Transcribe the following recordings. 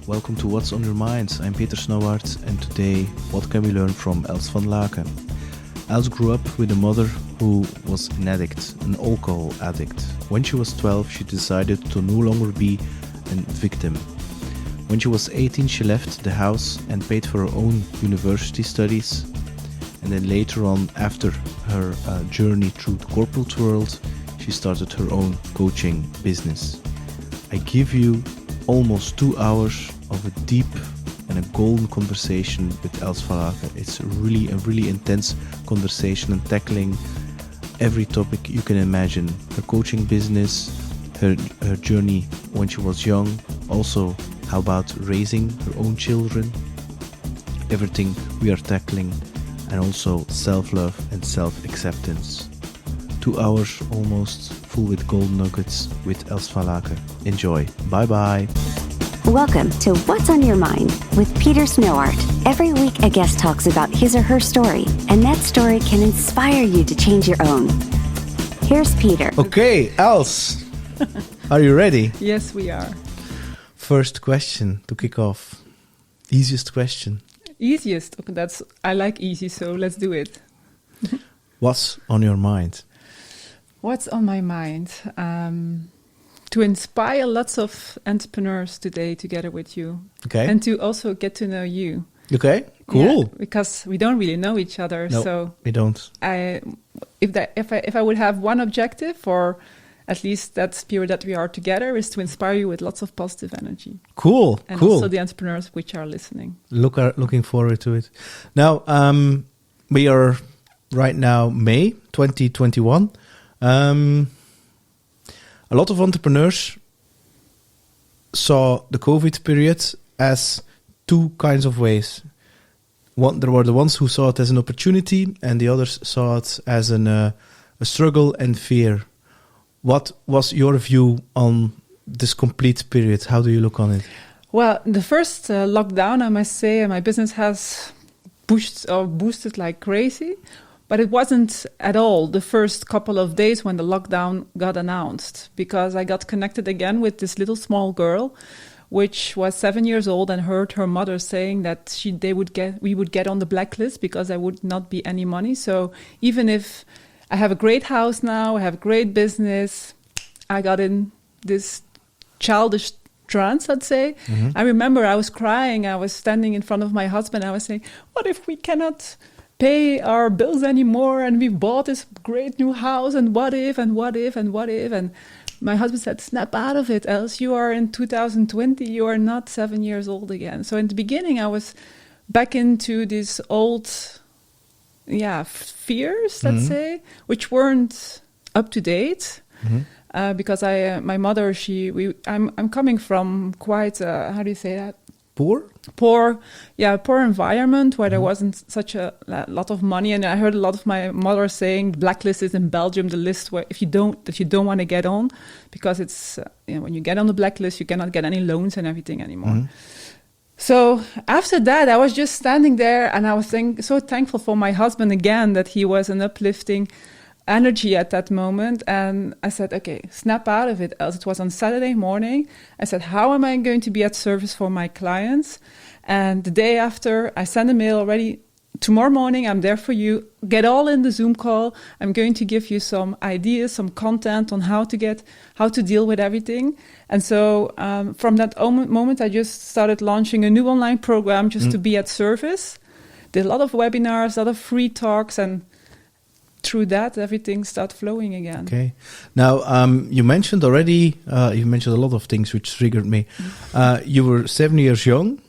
welcome to What's on Your Mind. I'm Peter Snowart, and today, what can we learn from Els Van Laecke? Els grew up with a mother who was an addict, an alcohol addict. When she was 12, she decided to no longer be a victim. When she was 18, she left the house and paid for her own university studies. And then later on, after her journey through the corporate world, she started her own coaching business. I give you almost 2 hours of a deep and a golden conversation with Els Van Laecke. It's a really intense conversation and tackling every topic you can imagine. Her coaching business, her journey when she was young, also how about raising her own children, everything we are tackling, and also self-love and self-acceptance. 2 hours almost full with gold nuggets with Els Van Laecke. Enjoy. Bye-bye. Welcome to What's on Your Mind with Peter Snowart. Every week a guest talks about his or her story, and that story can inspire you to change your own. Here's Peter. Okay, Els. Are you ready? Yes, we are. First question to kick off. Easiest question. Easiest. Okay, I like easy, so let's do it. What's on your mind? What's on my mind? To inspire lots of entrepreneurs today together with you. Okay. And to also get to know you. Okay, cool. Yeah, because we don't really know each other. No, so we don't. If I would have one objective, or at least that spirit that we are together, is to inspire you with lots of positive energy. Cool, and cool. Also the entrepreneurs which are listening. Looking forward to it. Now, we are right now May 2021. A lot of entrepreneurs saw the COVID period as two kinds of ways. There were the ones who saw it as an opportunity, and the others saw it as a struggle and fear. What was your view on this complete period? How do you look on it? Well, the first lockdown, I must say, my business has boosted like crazy. But it wasn't at all the first couple of days when the lockdown got announced, because I got connected again with this little small girl, which was 7 years old, and heard her mother saying that we would get on the blacklist because there would not be any money. So even if I have a great house now, I have a great business, I got in this childish trance, I'd say. Mm-hmm. I remember I was crying. I was standing in front of my husband. I was saying, what if we cannot pay our bills anymore, and we bought this great new house, and what if, and what if, and what if? And my husband said, snap out of it, else you are in 2020, you are not 7 years old again. So in the beginning, I was back into these old, fears, let's say, which weren't up to date. Mm-hmm. Because my mother, I'm coming from quite, how do you say that? Poor environment where there wasn't such a lot of money. And I heard a lot of my mother saying blacklist is in Belgium the list where if you don't want to get on, because it's when you get on the blacklist you cannot get any loans and everything anymore. Mm-hmm. So after that I was just standing there, and I was so thankful for my husband again, that he was an uplifting energy at that moment. And I said, okay, snap out of it, else. It was on Saturday morning. I said, how am I going to be at service for my clients? And the day after, I sent a mail already. Tomorrow morning, I'm there for you. Get all in the Zoom call. I'm going to give you some ideas, some content on how to deal with everything. And so from that moment, I just started launching a new online program just to be at service. Did a lot of webinars, a lot of free talks, and through that, everything started flowing again. Okay. Now, you mentioned already, you mentioned a lot of things which triggered me. You were 7 years young,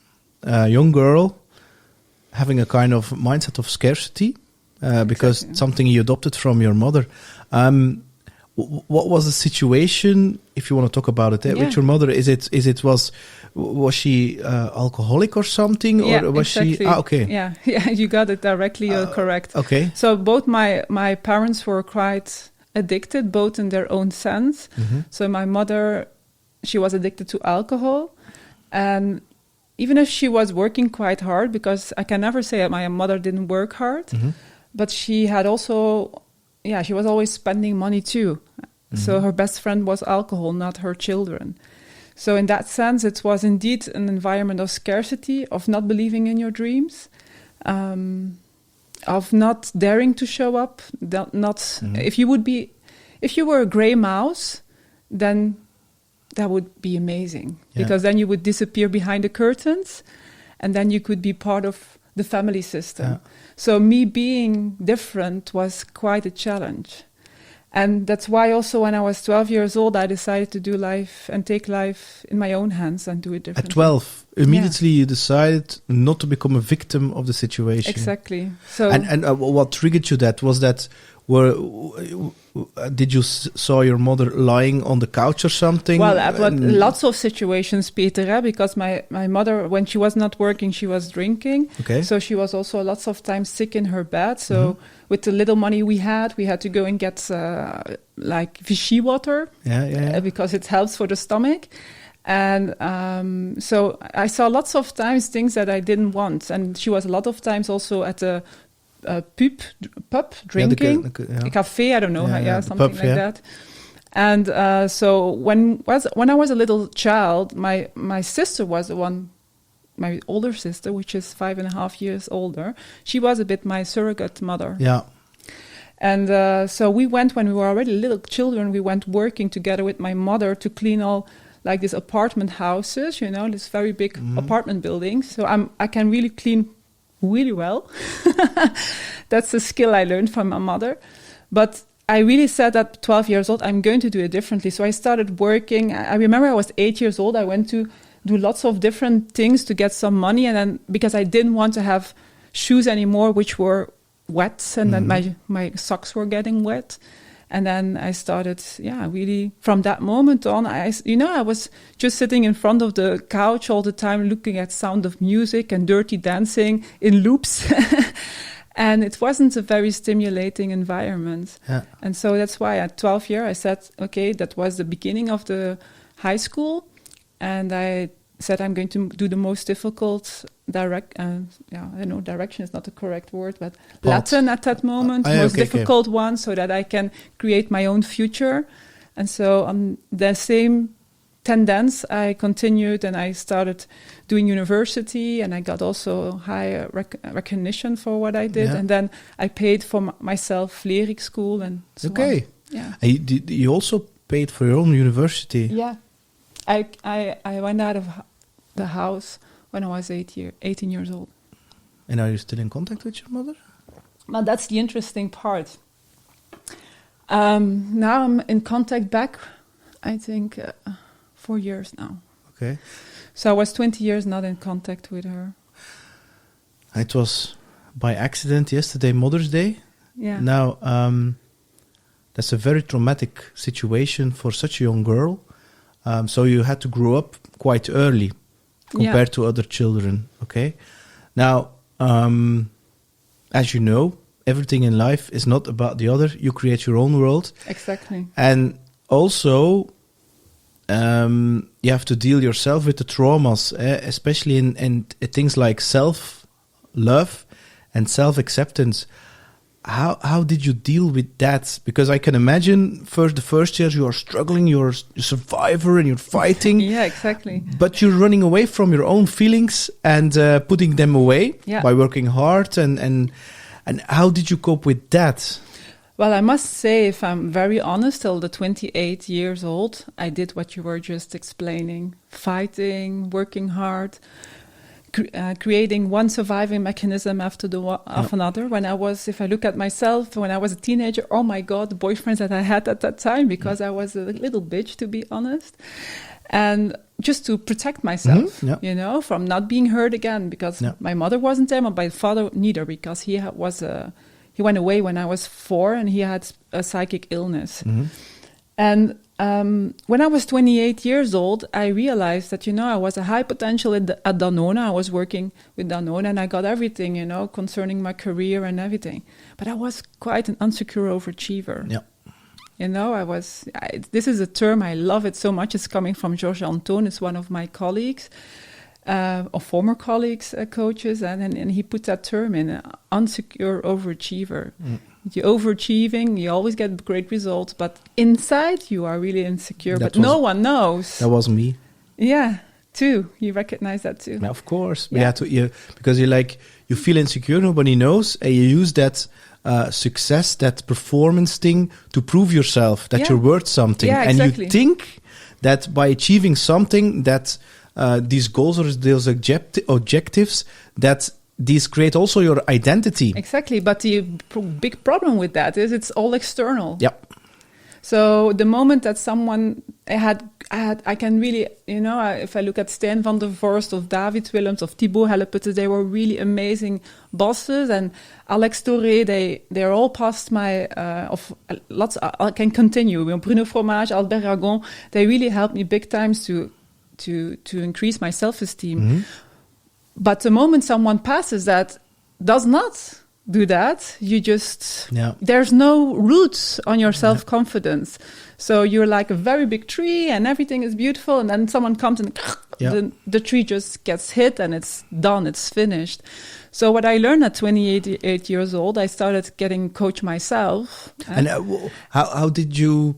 young girl, having a kind of mindset of scarcity, because exactly. Something you adopted from your mother. What was the situation, if you want to talk about it, with your mother? Was she alcoholic or something, or was exactly. she? Okay. Yeah, you got it directly. Correct. Okay. So both my parents were quite addicted, both in their own sense. Mm-hmm. So my mother, she was addicted to alcohol, and even if she was working quite hard, because I can never say that my mother didn't work hard, mm-hmm. but she had also. Yeah, she was always spending money too. Mm-hmm. So her best friend was alcohol, not her children. So in that sense, it was indeed an environment of scarcity, of not believing in your dreams, of not daring to show up. If you were a gray mouse, then that would be amazing, because then you would disappear behind the curtains, and then you could be part of the family system. Yeah. So me being different was quite a challenge. And that's why also when I was 12 years old, I decided to do life and take life in my own hands and do it differently. At 12, immediately you decided not to become a victim of the situation. Exactly. So and what triggered you? That was that. Did you saw your mother lying on the couch or something? Well, I've got lots of situations, Peter, because my mother, when she was not working, she was drinking. Okay. So she was also lots of times sick in her bed. So with the little money we had to go and get like Vichy water, because it helps for the stomach. And so I saw lots of times things that I didn't want. And she was a lot of times also at a pub drinking, a cafe, I don't know, something pub, like that. And so when I was a little child, my sister was the one, my older sister, which is 5.5 years older. She was a bit my surrogate mother. Yeah. And so we went, when we were already little children, we went working together with my mother to clean all like these apartment houses, this very big apartment buildings. So I can really clean really well. That's a skill I learned from my mother. But I really said at 12 years old, I'm going to do it differently. So I started working. I remember I was 8 years old. I went to do lots of different things to get some money. And then because I didn't want to have shoes anymore, which were wet, and then my socks were getting wet. And then I started, really from that moment on, I was just sitting in front of the couch all the time, looking at Sound of Music and Dirty Dancing in loops. And it wasn't a very stimulating environment. Yeah. And so that's why at 12 years, I said, okay, that was the beginning of the high school. And I said, I'm going to do the most difficult direction is not the correct word, but Latin at that moment, most difficult one, so that I can create my own future. And so on the same tendency, I continued and I started doing university, and I got also high recognition for what I did. Yeah. And then I paid for myself lyric school and so on. Yeah. You also paid for your own university? Yeah. I went out of the house when I was 18 years old. And are you still in contact with your mother? Well, that's the interesting part. Now I'm in contact back, I think, 4 years now. Okay. So I was 20 years not in contact with her. It was by accident yesterday, Mother's Day. Yeah. Now, that's a very traumatic situation for such a young girl. So you had to grow up quite early compared to other children, okay? Now, as you know, everything in life is not about the other. You create your own world. Exactly. And also, you have to deal yourself with the traumas, especially in things like self-love and self-acceptance. How did you deal with that? Because I can imagine the first years you are struggling, you're a survivor and you're fighting. Yeah, exactly. But you're running away from your own feelings and putting them away by working hard. And how did you cope with that? Well, I must say, if I'm very honest, till the 28 years old, I did what you were just explaining. Fighting, working hard, creating one surviving mechanism after another. If I look at myself, when I was a teenager, oh my God, the boyfriends that I had at that time, because I was a little bitch, to be honest. And just to protect myself, from not being hurt again, because my mother wasn't there, but my father neither, because he went away when I was 4 and he had a psychic illness. Mm-hmm. And when I was 28 years old, I realized that, I was a high potential at Danone. I was working with Danone and I got everything, concerning my career and everything. But I was quite an insecure overachiever. Yeah. This is a term, I love it so much. It's coming from Georges Anton. It's one of my colleagues, or former colleagues, coaches. And he put that term in, insecure overachiever. Mm. You're overachieving, you always get great results, but inside you are really insecure, but no one knows. That wasn't me. Yeah, too. You recognize that too. Yeah, of course. Yeah. Because you feel insecure, nobody knows, and you use that success, that performance thing to prove yourself that you're worth something. Yeah, exactly. And you think that by achieving something, that these goals or those objectives, that these create also your identity. Exactly. But the big problem with that is it's all external. Yep. So the moment that someone I can really, if I look at Stijn van der Vorst, of David Willems, of Thibaut Helleputte, they were really amazing bosses. And Alex Doré, they're all past my, lots. I can continue. Bruno Fromage, Albert Ragon, they really helped me big times to increase my self-esteem. Mm-hmm. But the moment someone passes that does not do that, you just, there's no roots on your self-confidence. So you're like a very big tree and everything is beautiful, and then someone comes and the tree just gets hit and it's done, it's finished. So what I learned at 28 years old, I started getting coach myself. And how did you,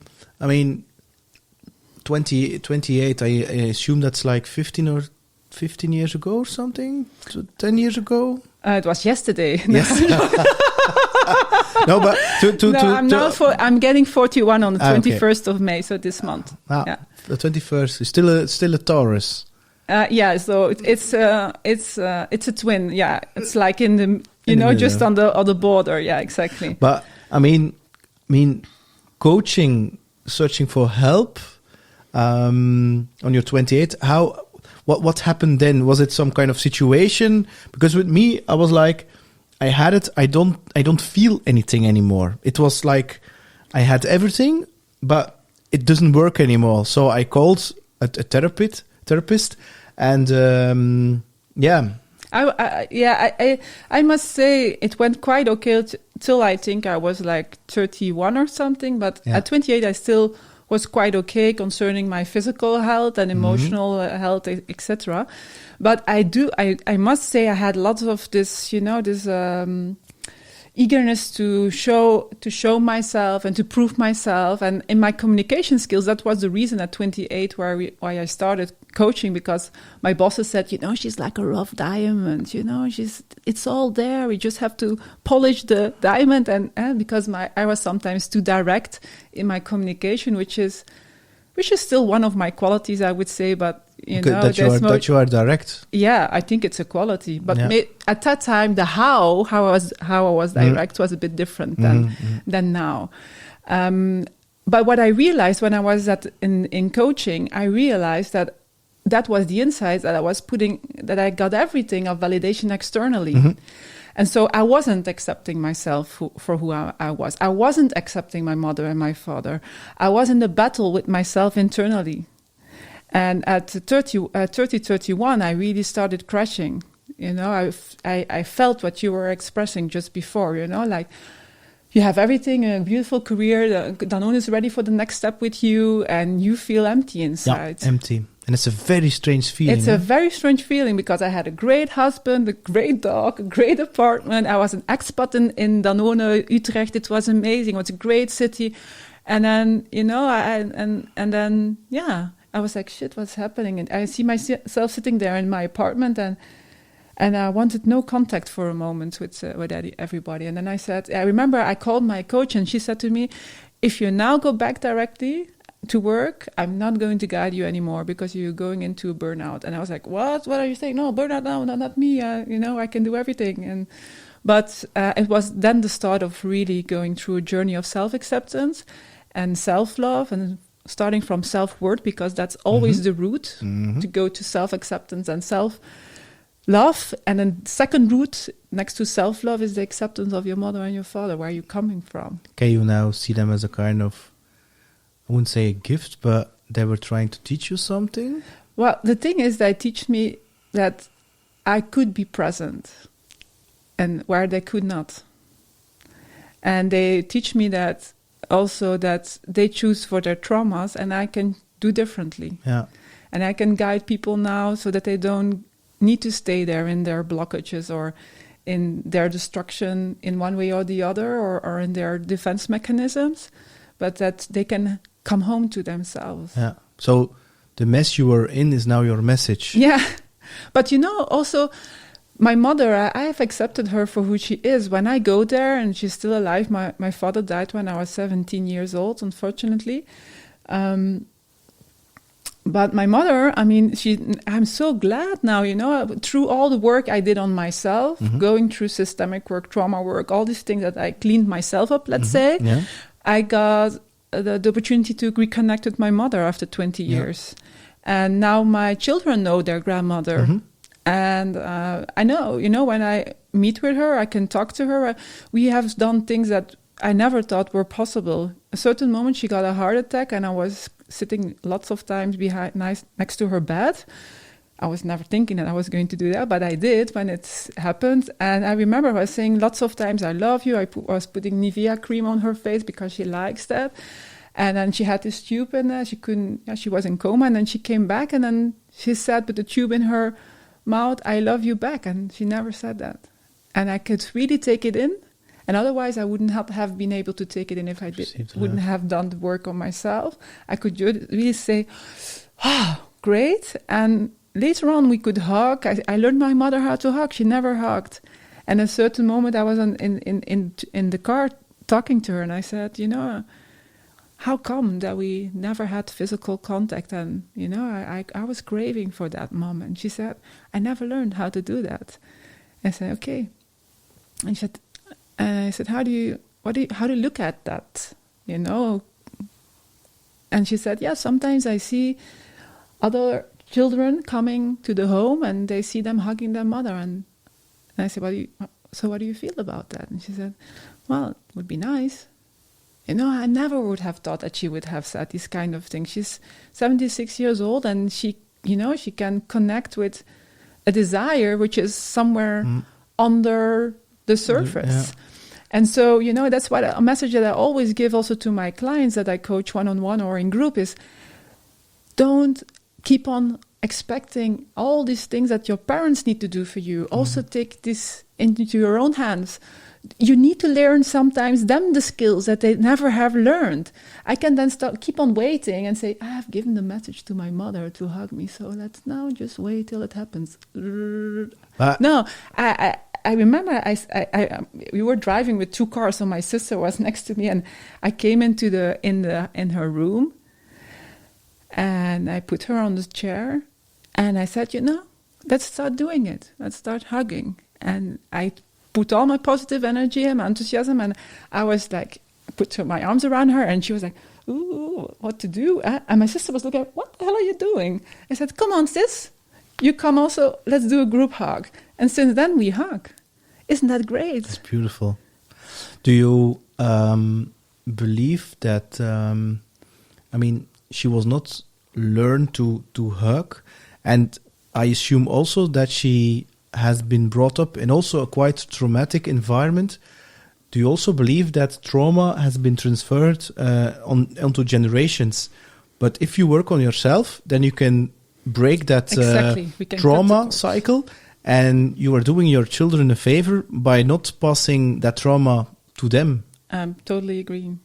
28, I assume that's like 15 years ago or something? 10 years ago? It was yesterday. Yes. No, but I'm getting 41 on the 21st of May, so this month. The 21st is still a Taurus. So it's a twin. Yeah, it's like in the just on the border. Yeah, exactly. But I mean, coaching, searching for help on your 28. What happened then? Was it some kind of situation? Because with me, I was like, I had it. I don't feel anything anymore. It was like I had everything, but it doesn't work anymore. So I called a therapist, and I must say it went quite okay till I think I was like 31 or something. But at 28, I still was quite okay concerning my physical health and emotional health, etc. But I must say I had lots of this, eagerness to show myself and to prove myself. And in my communication skills, that was the reason at 28 why I started coaching, because my bosses said, she's like a rough diamond, it's all there. We just have to polish the diamond. And because I was sometimes too direct in my communication, which is still one of my qualities, I would say, but that you are direct. Yeah, I think it's a quality. But at that time, the how I was direct was a bit different than now. But what I realized when I was in coaching, I realized that was the insight that I was that I got everything of validation externally. Mm-hmm. And so I wasn't accepting myself for who I was. I wasn't accepting my mother and my father. I was in the battle with myself internally. And at 31, I really started crashing. I felt what you were expressing just before, like you have everything, a beautiful career, Danone is ready for the next step with you, and you feel empty inside. Yeah, empty. And it's a very strange feeling. It's a very strange feeling, because I had a great husband, a great dog, a great apartment. I was an expat in Danone, Utrecht. It was amazing. It was a great city. And then, I was like, shit, what's happening? And I see myself sitting there in my apartment, and I wanted no contact for a moment with everybody. And then I remember I called my coach, and she said to me, if you now go back directly to work, I'm not going to guide you anymore, because you're going into a burnout. And I was like, what are you saying? No, burnout, no, not me. I can do everything. But it was then the start of really going through a journey of self-acceptance and self-love, and starting from self-worth, because that's always the route to go to self-acceptance and self-love. And then the second route next to self-love is the acceptance of your mother and your father, where you're coming from. Can you now see them as a kind of, I wouldn't say a gift, but they were trying to teach you something? Well, the thing is, they teach me that I could be present and where they could not. And they teach me that also that they choose for their traumas, and I can do differently. Yeah. And I can guide people now so that they don't need to stay there in their blockages or in their destruction in one way or the other, or in their defense mechanisms, but that they can come home to themselves. Yeah. So the mess you were in is now your message. Yeah. But also my mother, I have accepted her for who she is. When I go there and she's still alive, my father died when I was 17 years old, unfortunately. But my mother, I'm so glad now, through all the work I did on myself, going through systemic work, trauma work, all these things that I cleaned myself up, let's say, I got the opportunity to reconnect with my mother after 20 years. And now my children know their grandmother. And I know, when I meet with her, I can talk to her. We have done things that I never thought were possible. A certain moment, she got a heart attack, and I was sitting lots of times next to her bed. I was never thinking that I was going to do that, but I did when it happened. And I remember I was saying lots of times, I love you. I was putting Nivea cream on her face because she likes that. And then she had this tube in there. She was in coma, and then she came back, and then she said with the tube in her mouth, I love you back. And she never said that. And I could really take it in. And otherwise, I wouldn't have been able to take it in if I wouldn't have done the work on myself. I could really say, great. And later on, we could hug. I learned my mother how to hug. She never hugged. And at a certain moment, I was in the car talking to her, and I said, how come that we never had physical contact? And, I was craving for that moment. She said, I never learned how to do that. I said, okay. And I said, how do you look at that? And she said, yeah, sometimes I see other children coming to the home and they see them hugging their mother. And I said, what do you feel about that? And she said, well, it would be nice. I never would have thought that she would have said these kind of things. She's 76 years old, and she can connect with a desire which is somewhere under the surface. And so, that's what a message that I always give also to my clients that I coach one-on-one or in group is, don't keep on expecting all these things that your parents need to do for you. Also take this into your own hands. You need to learn sometimes them the skills that they never have learned. I can then keep on waiting and say, I have given the message to my mother to hug me, so let's now just wait till it happens. No, I remember we were driving with two cars, so my sister was next to me, and I came into in her room, and I put her on the chair, and I said, let's start doing it. Let's start hugging. And I put all my positive energy and my enthusiasm, and I was like, put my arms around her, and she was like, ooh, what to do? And my sister was looking at, what the hell are you doing? I said, come on, sis. You come also, let's do a group hug. And since then we hug. Isn't that great? It's beautiful. Do you believe that, she was not learned to hug, and I assume also that she has been brought up in also a quite traumatic environment. Do you also believe that trauma has been transferred onto generations? But if you work on yourself, then you can break that trauma cycle, and you are doing your children a favor by not passing that trauma to them. I'm totally agreeing.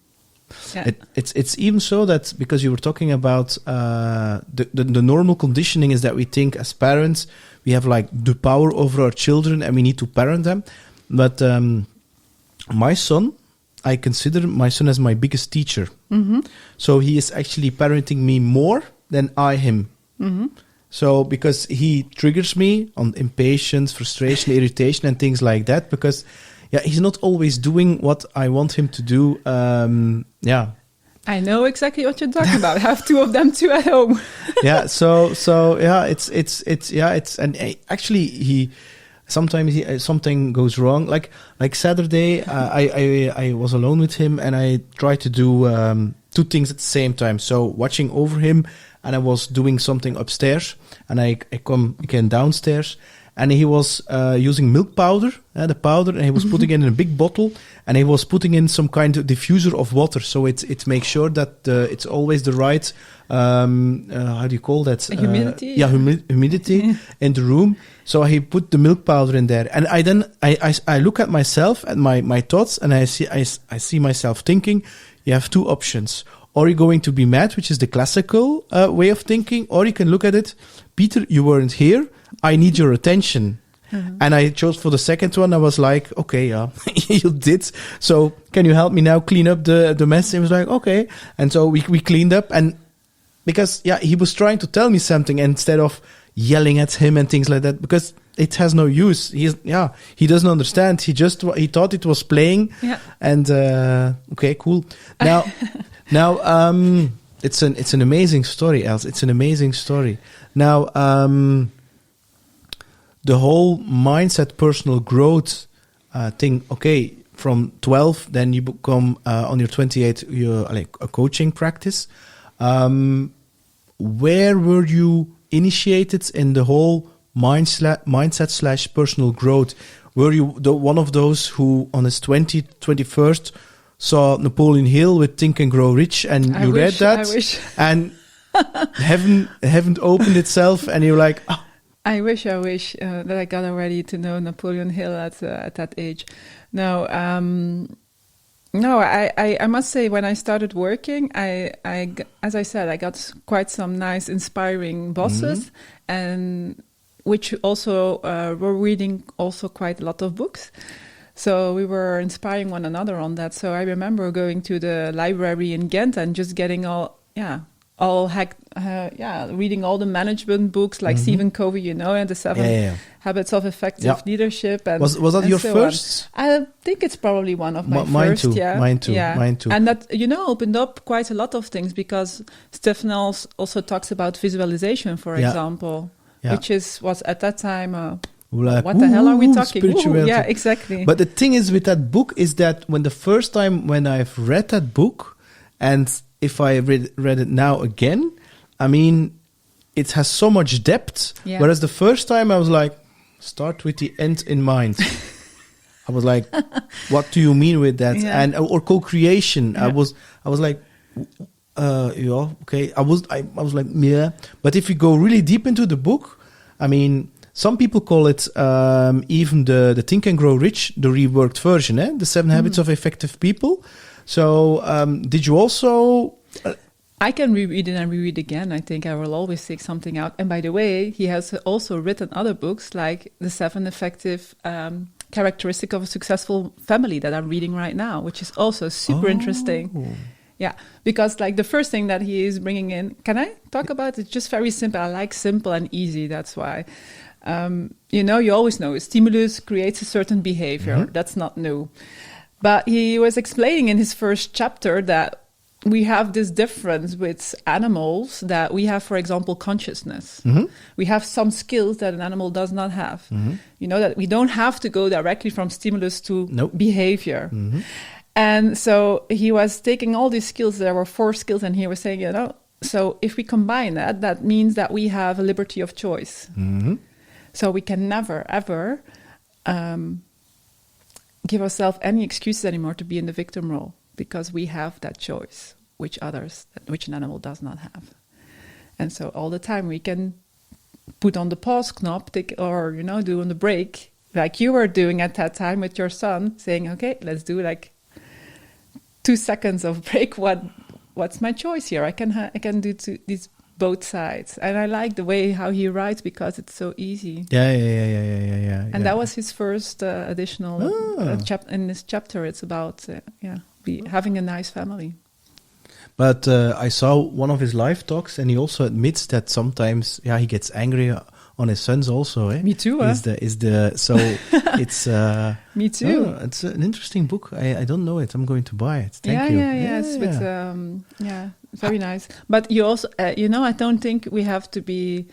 Yeah. It's even so that, because you were talking about the normal conditioning is that we think as parents we have like the power over our children and we need to parent them. But my son, I consider my son as my biggest teacher. Mm-hmm. So he is actually parenting me more than I him. Mm-hmm. So because he triggers me on impatience, frustration, irritation and things like that, because he's not always doing what I want him to do. I know exactly what you're talking about. I have two of them too at home. Actually he sometimes something goes wrong. Like Saturday, I was alone with him and I tried to do two things at the same time. So watching over him, and I was doing something upstairs, and I came downstairs. And he was using milk powder, the powder, and he was putting it in a big bottle, and he was putting in some kind of diffuser of water, so it makes sure that it's always the right, how do you call that? Humidity. Humidity in the room. So he put the milk powder in there, and I look at myself and my thoughts, and I see myself thinking, you have two options. or you're going to be mad, which is the classical way of thinking, or you can look at it, Peter, you weren't here, I need your attention. And I chose for the second one. I was like, okay, yeah, you did. So can you help me now clean up the mess? He was like, okay. And so we cleaned up. And because, he was trying to tell me something instead of yelling at him and things like that, because it has no use. He doesn't understand. He thought it was playing. Yeah. And, okay, cool. Now, it's an amazing story, Els. It's an amazing story. Now, the whole mindset, personal growth thing, okay, from 12, then you become, on your 28, you're like a coaching practice. Where were you initiated in the whole mindset / personal growth? Were you one of those who on his 21st saw Napoleon Hill with Think and Grow Rich and you read that? I wish. And haven't opened itself and you're like, oh, I wish that I got already to know Napoleon Hill at that age. No, I must say when I started working, I as I said, I got quite some nice, inspiring bosses, and which also were reading also quite a lot of books. So we were inspiring one another on that. So I remember going to the library in Ghent and just getting reading all the management books like Stephen Covey, and the 7 Habits of Effective Leadership. And was that your first? I think it's probably one of my first. Mine too. And that, opened up quite a lot of things because Stephen also talks about visualization, for example, which was at that time... what the hell are we talking? Yeah, exactly. But the thing is with that book is that when the first time when I've read that book, and if I read it now again, I mean, it has so much depth. Yeah. Whereas the first time I was like, start with the end in mind. I was like, what do you mean with that? Yeah. And or co-creation. Yeah. I was like, okay. I was like, yeah. But if you go really deep into the book, I mean, some people call it even the Think and Grow Rich, the reworked version, the 7 Habits of Effective People. So did you also... I can reread it and reread again. I think I will always take something out. And by the way, he has also written other books like The 7 Effective Characteristics of a Successful Family that I'm reading right now, which is also super interesting. Yeah, because like the first thing that he is bringing in, can I talk about it? It's just very simple. I like simple and easy. That's why. You always know a stimulus creates a certain behavior. That's not new. But he was explaining in his first chapter that we have this difference with animals, that we have, for example, consciousness. We have some skills that an animal does not have. That we don't have to go directly from stimulus to behavior. And so he was taking all these skills. There were 4 skills, and he was saying, so if we combine that means that we have a liberty of choice. So we can never, ever give ourselves any excuses anymore to be in the victim role, because we have that choice, which an animal does not have. And so all the time we can put on the pause knob, or do on the break, like you were doing at that time with your son, saying, okay, let's do like 2 seconds of break. What's my choice here? I can do these both sides. And I like the way how he writes because it's so easy. Yeah. And that was his first additional in this chapter. It's about having a nice family. But I saw one of his live talks, and he also admits that sometimes he gets angry on his sons also. Me too. So it's me too. Oh, it's an interesting book. I don't know it. I'm going to buy it. Thank you. It's very nice. But you also, I don't think we have to be.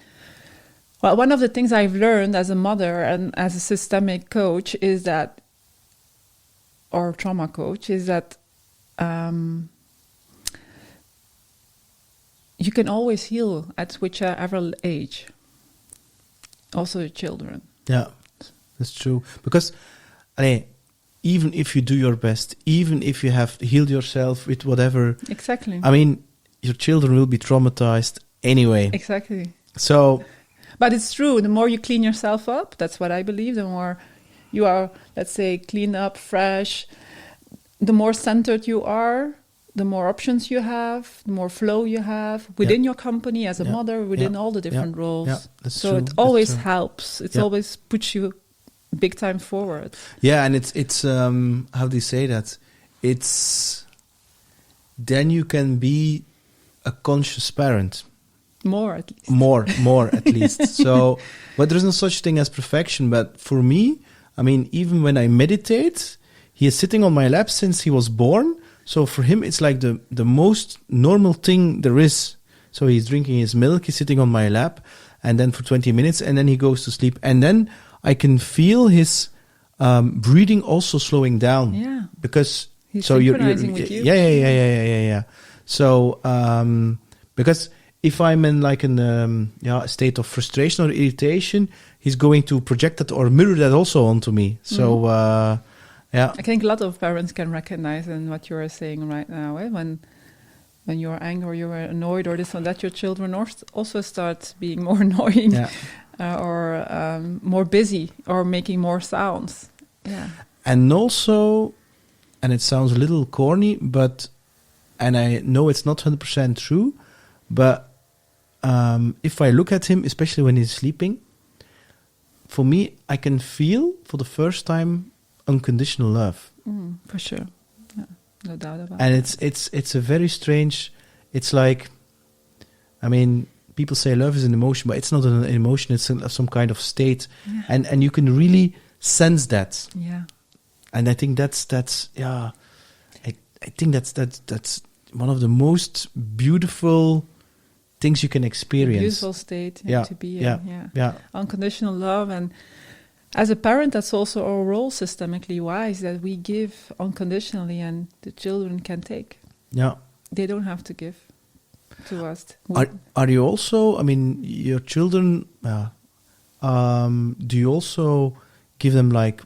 Well, one of the things I've learned as a mother and as a systemic coach is that, or trauma coach, is that you can always heal at whichever age. Also your children. Yeah, that's true. Because even if you do your best, even if you have healed yourself with whatever... Exactly. I mean, your children will be traumatized anyway. Exactly. So... But it's true. The more you clean yourself up, that's what I believe, the more you are, let's say, clean up, fresh, the more centered you are, the more options you have, the more flow you have within your company as a mother, within all the different roles. Yeah, that's so true. it always helps. It always puts you big time forward. Yeah, and it's how do you say that? It's then you can be a conscious parent. More at least. More at least. So, but there's no such thing as perfection. But for me, I mean, even when I meditate, he is sitting on my lap since he was born. So for him, it's like the most normal thing there is. So he's drinking his milk, he's sitting on my lap, and then for 20 minutes, and then he goes to sleep. And then I can feel his breathing also slowing down. Yeah. Because he's so synchronizing with you. Yeah. So because if I'm in like a state of frustration or irritation, he's going to project that or mirror that also onto me. So yeah, I think a lot of parents can recognize in what you are saying right now. When you're angry or you're annoyed or this or that, your children also start being more annoying or more busy or making more sounds. Yeah, and also, and it sounds a little corny, but and I know it's not 100% true, but if I look at him, especially when he's sleeping, for me, I can feel for the first time unconditional love. For sure. Yeah, no doubt about it. And it's a very strange, it's like, I mean, people say love is an emotion, but it's not an emotion, it's some kind of state. Yeah. And you can really sense that. Yeah. And I think that's I think that's one of the most beautiful things you can experience. Beautiful state to be in. Yeah. Unconditional love. And as a parent, that's also our role, systemically wise, that we give unconditionally and the children can take. Yeah. They don't have to give to us. Are you also, I mean, your children, do you also give them like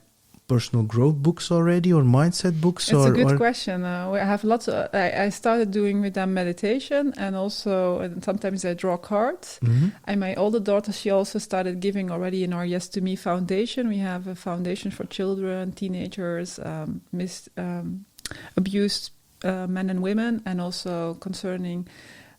personal growth books already or mindset books? It's a good question. I have lots of, I started doing with them meditation and sometimes I draw cards. Mm-hmm. And my older daughter, she also started giving already in our Yes to Me foundation. We have a foundation for children, teenagers, abused men and women, and also concerning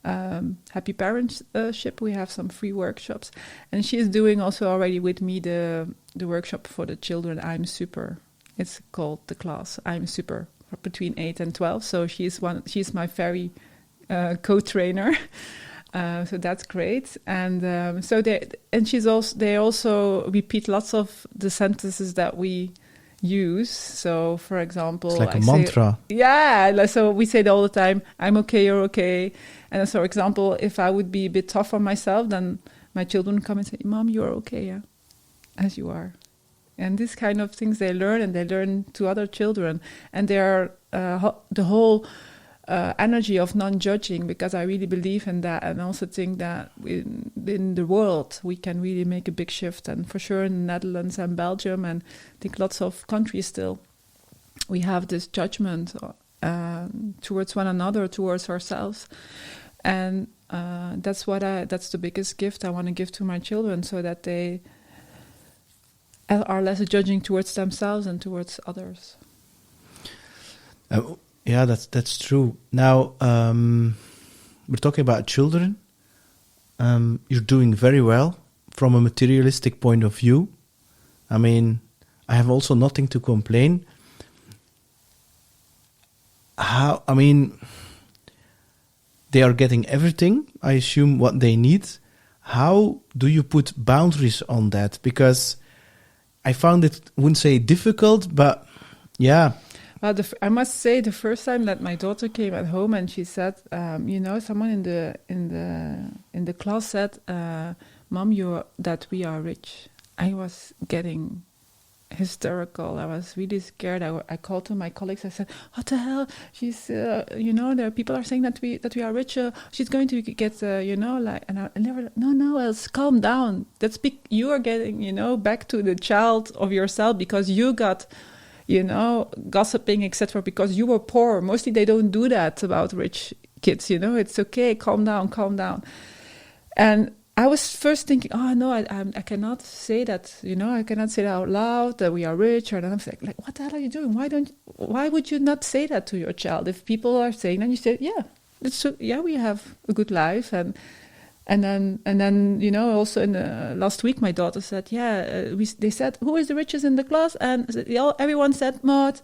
happy parentship. We have some free workshops, and she is doing also already with me the workshop for the children. I'm Super. It's called the class I'm Super for between 8 and 12. So she's my very co-trainer. So that's great. And they also repeat lots of the sentences that we use. So, for example, it's like a mantra. So we say it all the time, I'm okay, you're okay. And so, for example, if I would be a bit tough on myself, then my children come and say, Mom, you're okay, yeah, as you are. And these kind of things they learn, and they learn to other children. And they are the whole energy of non-judging, because I really believe in that, and also think that in the world we can really make a big shift. And for sure in the Netherlands and Belgium, and I think lots of countries still, we have this judgment towards one another, towards ourselves. And that's the biggest gift I want to give to my children, so that they are less judging towards themselves and towards others. Yeah, that's true. Now, we're talking about children. You're doing very well from a materialistic point of view. I mean, I have also nothing to complain. They are getting everything, I assume, what they need. How do you put boundaries on that? Because I found it, I wouldn't say difficult, but yeah. Well, I must say, the first time that my daughter came at home and she said, someone in the class said, "Mom, that we are rich." I was getting hysterical. I was really scared. I called to my colleagues. I said, "What the hell? She's, there people are saying that we are rich. She's going to get, And I never. No, Els, calm down. You are getting, back to the child of yourself, because you got, gossiping, etc. Because you were poor. Mostly they don't do that about rich kids. It's okay. Calm down. And I was first thinking, oh no, I cannot say that, I cannot say that out loud, that we are rich. And I'm like, what the hell are you doing? Why would you not say that to your child? If people are saying that, you say, we have a good life. And then, also in the last week, my daughter said, they said, who is the richest in the class? And everyone said Maud.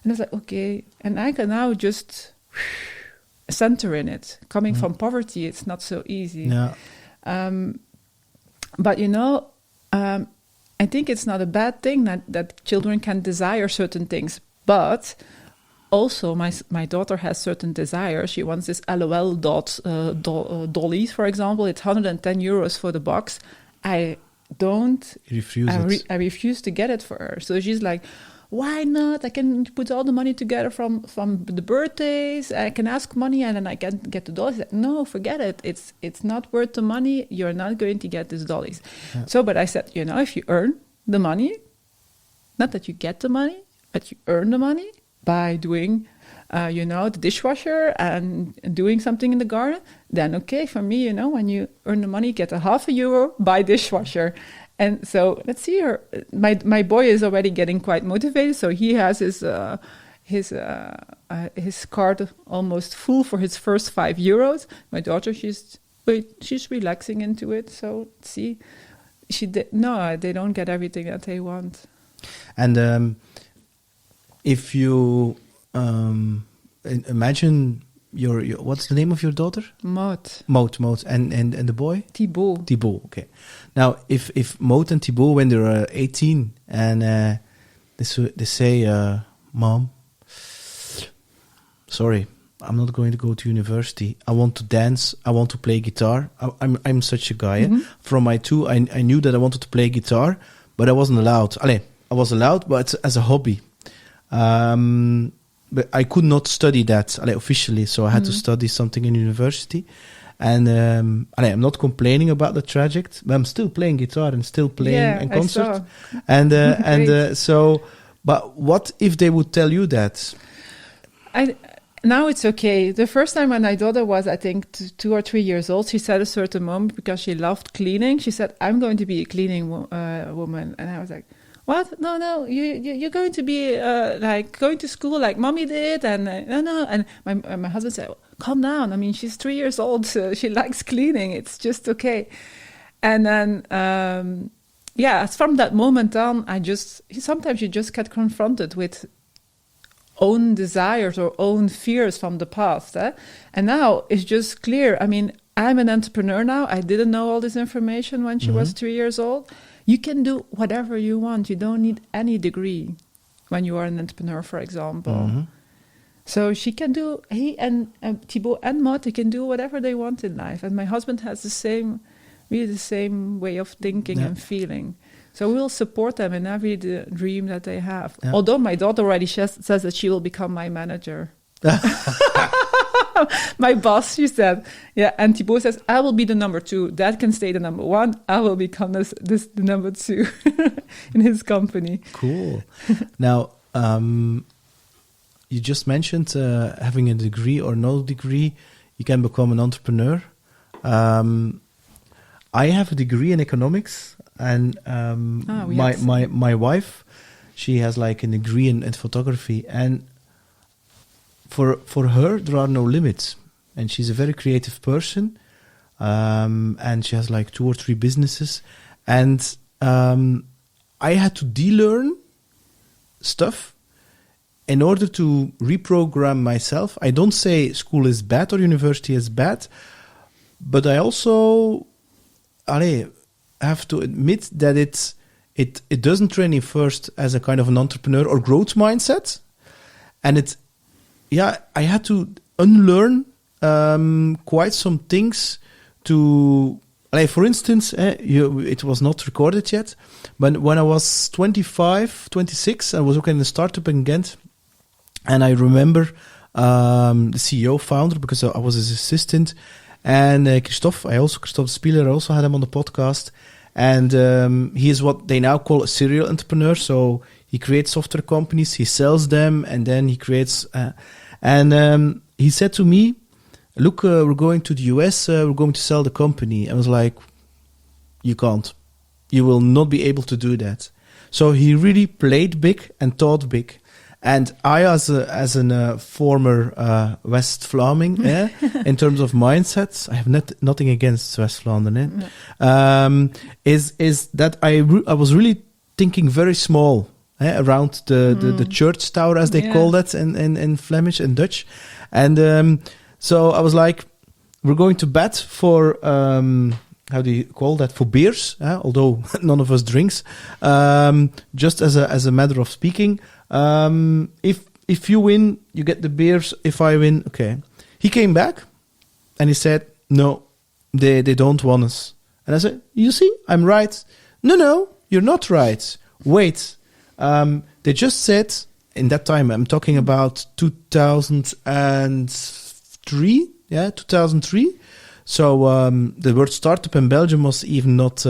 And I was like, okay. And I can now just center in it. Coming from poverty, it's not so easy. Yeah. But I think it's not a bad thing that children can desire certain things. But also, my daughter has certain desires. She wants this LOL dollies, for example. It's 110 euros for the box. I refuse to get it for her. So she's like, why not? I can put all the money together from the birthdays. I can ask money and then I can get the dollies. No, forget it. It's not worth the money. You're not going to get these dollies. Yeah. So, but I said, if you earn the money, not that you get the money, but you earn the money by doing, the dishwasher and doing something in the garden, then okay, for me, when you earn the money, get €0.50, buy dishwasher. And so let's see her. My boy is already getting quite motivated, so he has his card almost full for his first €5. My daughter, she's relaxing into it. So let's see, they don't get everything that they want. And if you imagine your what's the name of your daughter? Maud. And the boy? Thibaut. Okay. Now, if Maud and Thibaut, when they're 18, and they say, Mom, sorry, I'm not going to go to university. I want to dance. I want to play guitar. I'm such a guy. Mm-hmm. From my 2, I knew that I wanted to play guitar, but I wasn't allowed. I was allowed, but as a hobby. But I could not study that officially, so I had to study something in university. And I'm not complaining about the trajectory, but I'm still playing guitar and still playing in concerts. And so, but what if they would tell you that? Now it's okay. The first time when my daughter was, I think, 2 or 3 years old, she said a certain moment, because she loved cleaning, she said, I'm going to be a cleaning woman. And I was like, what? No, you're going to be going to school like mommy did, and no. And my husband said, calm down. I mean, she's 3 years old. So she likes cleaning. It's just okay. And then, from that moment on, sometimes you just get confronted with own desires or own fears from the past. And now it's just clear. I mean, I'm an entrepreneur now. I didn't know all this information when she was 3 years old. You can do whatever you want. You don't need any degree when you are an entrepreneur, for example. Mm-hmm. So she can do, he and Thibaut and Maud, they can do whatever they want in life. And my husband has the same way of thinking and feeling. So we'll support them in every dream that they have. Yeah. Although my daughter already says that she will become my manager. My boss, she said. Yeah, and Thibaut says, I will be the number 2. Dad can stay the number 1. I will become the number 2 in his company. Cool. Now, you just mentioned having a degree or no degree, you can become an entrepreneur. I have a degree in economics, and my wife, she has like a degree in photography, and for her, there are no limits. And she's a very creative person. And she has like 2 or 3 businesses. And I had to de-learn stuff in order to reprogram myself. I don't say school is bad or university is bad. But I also have to admit that it doesn't train you first as a kind of an entrepreneur or growth mindset. And I had to unlearn quite some things to, for instance, it was not recorded yet, but when I was 25, 26, I was working in a startup in Ghent, and I remember the CEO, founder, because I was his assistant, and Christophe Spieler, I also had him on the podcast, and he is what they now call a serial entrepreneur. So he creates software companies, he sells them, and then he creates... And he said to me, look, we're going to the US, we're going to sell the company. I was like, you can't. You will not be able to do that. So he really played big and thought big. And I, as a former West Vlaming, in terms of mindsets, I have nothing against West Vlaanderen. Is that I was really thinking very small around the church tower, as they call that in Flemish and Dutch. And so I was like, we're going to bet for how do you call that, for beers? Although none of us drinks. Just as a matter of speaking. If you win, you get the beers. If I win, okay. He came back and he said, no, they don't want us. And I said, you see, I'm right. No, you're not right. Wait, they just said, in that time, I'm talking about 2003. Yeah, 2003. So the word startup in Belgium was even not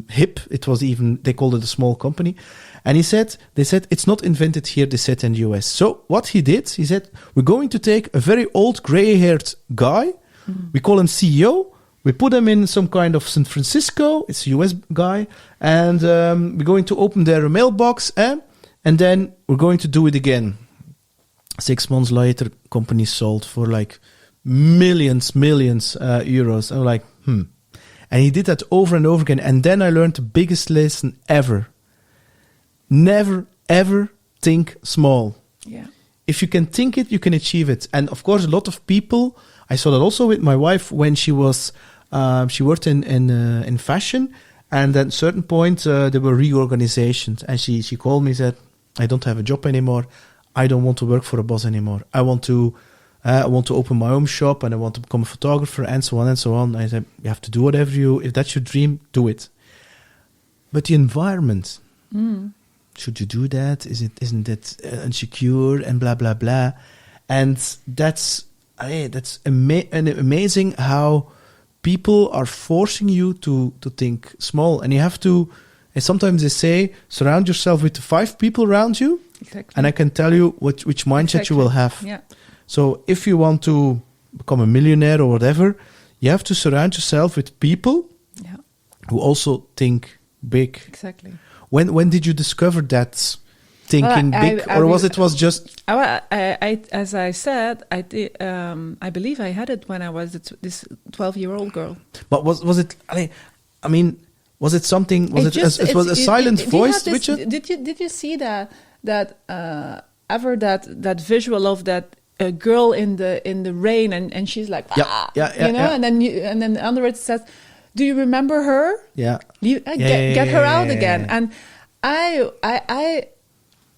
hip. It was even, they called it a small company. And they said, it's not invented here, they said in the US. So what he did, he said, we're going to take a very old gray-haired guy. We call him CEO. We put him in some kind of San Francisco. It's a US guy. And we're going to open their mailbox. And then we're going to do it again. 6 months later, company sold for like millions euros. I'm like, And he did that over and over again. And then I learned the biggest lesson ever. Never, ever think small. Yeah. If you can think it, you can achieve it. And of course, a lot of people, I saw that also with my wife when she was, she worked in fashion. And at a certain point, there were reorganizations. And she called me and said, I don't have a job anymore. I don't want to work for a boss anymore. I want to open my own shop and I want to become a photographer and so on and so on. I said, you have to do whatever if that's your dream, do it. But the environment, should you do that? Isn't it insecure and blah, blah, blah. And that's amazing how people are forcing you to think small. And you have to, and sometimes they say, surround yourself with 5 people around you. Exactly. And I can tell you which mindset you will have. Yeah. So if you want to become a millionaire or whatever, you have to surround yourself with people who also think big. Exactly. When did you discover that thinking big, or was it just? As I said, I did. I believe I had it when I was this 12-year-old girl. But was it? I mean, was it something? Was it was a silent voice? Did you see that visual of that? A girl in the rain and she's like, and then under it says, do you remember her? Yeah. Get her out again. And I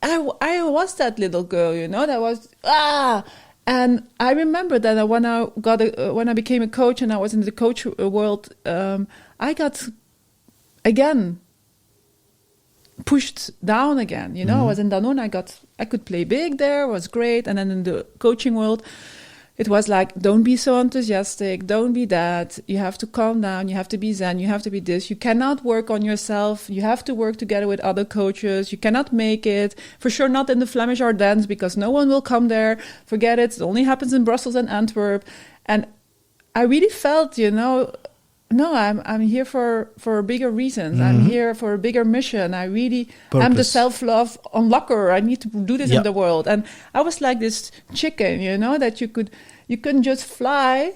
was that little girl, that was and I remember that when I became a coach and I was in the coach world, I got again pushed down again. I was in Danone. I could play big there. It was great. And then in the coaching world, it was like, don't be so enthusiastic. Don't be that. You have to calm down. You have to be zen. You have to be this. You cannot work on yourself. You have to work together with other coaches. You cannot make it. For sure not in the Flemish Ardennes because no one will come there. Forget it. It only happens in Brussels and Antwerp. And I really felt, no, I'm here for bigger reasons. I'm here for a bigger mission. I really am the self-love unlocker. I need to do this in the world. And I was like this chicken, that you couldn't just fly,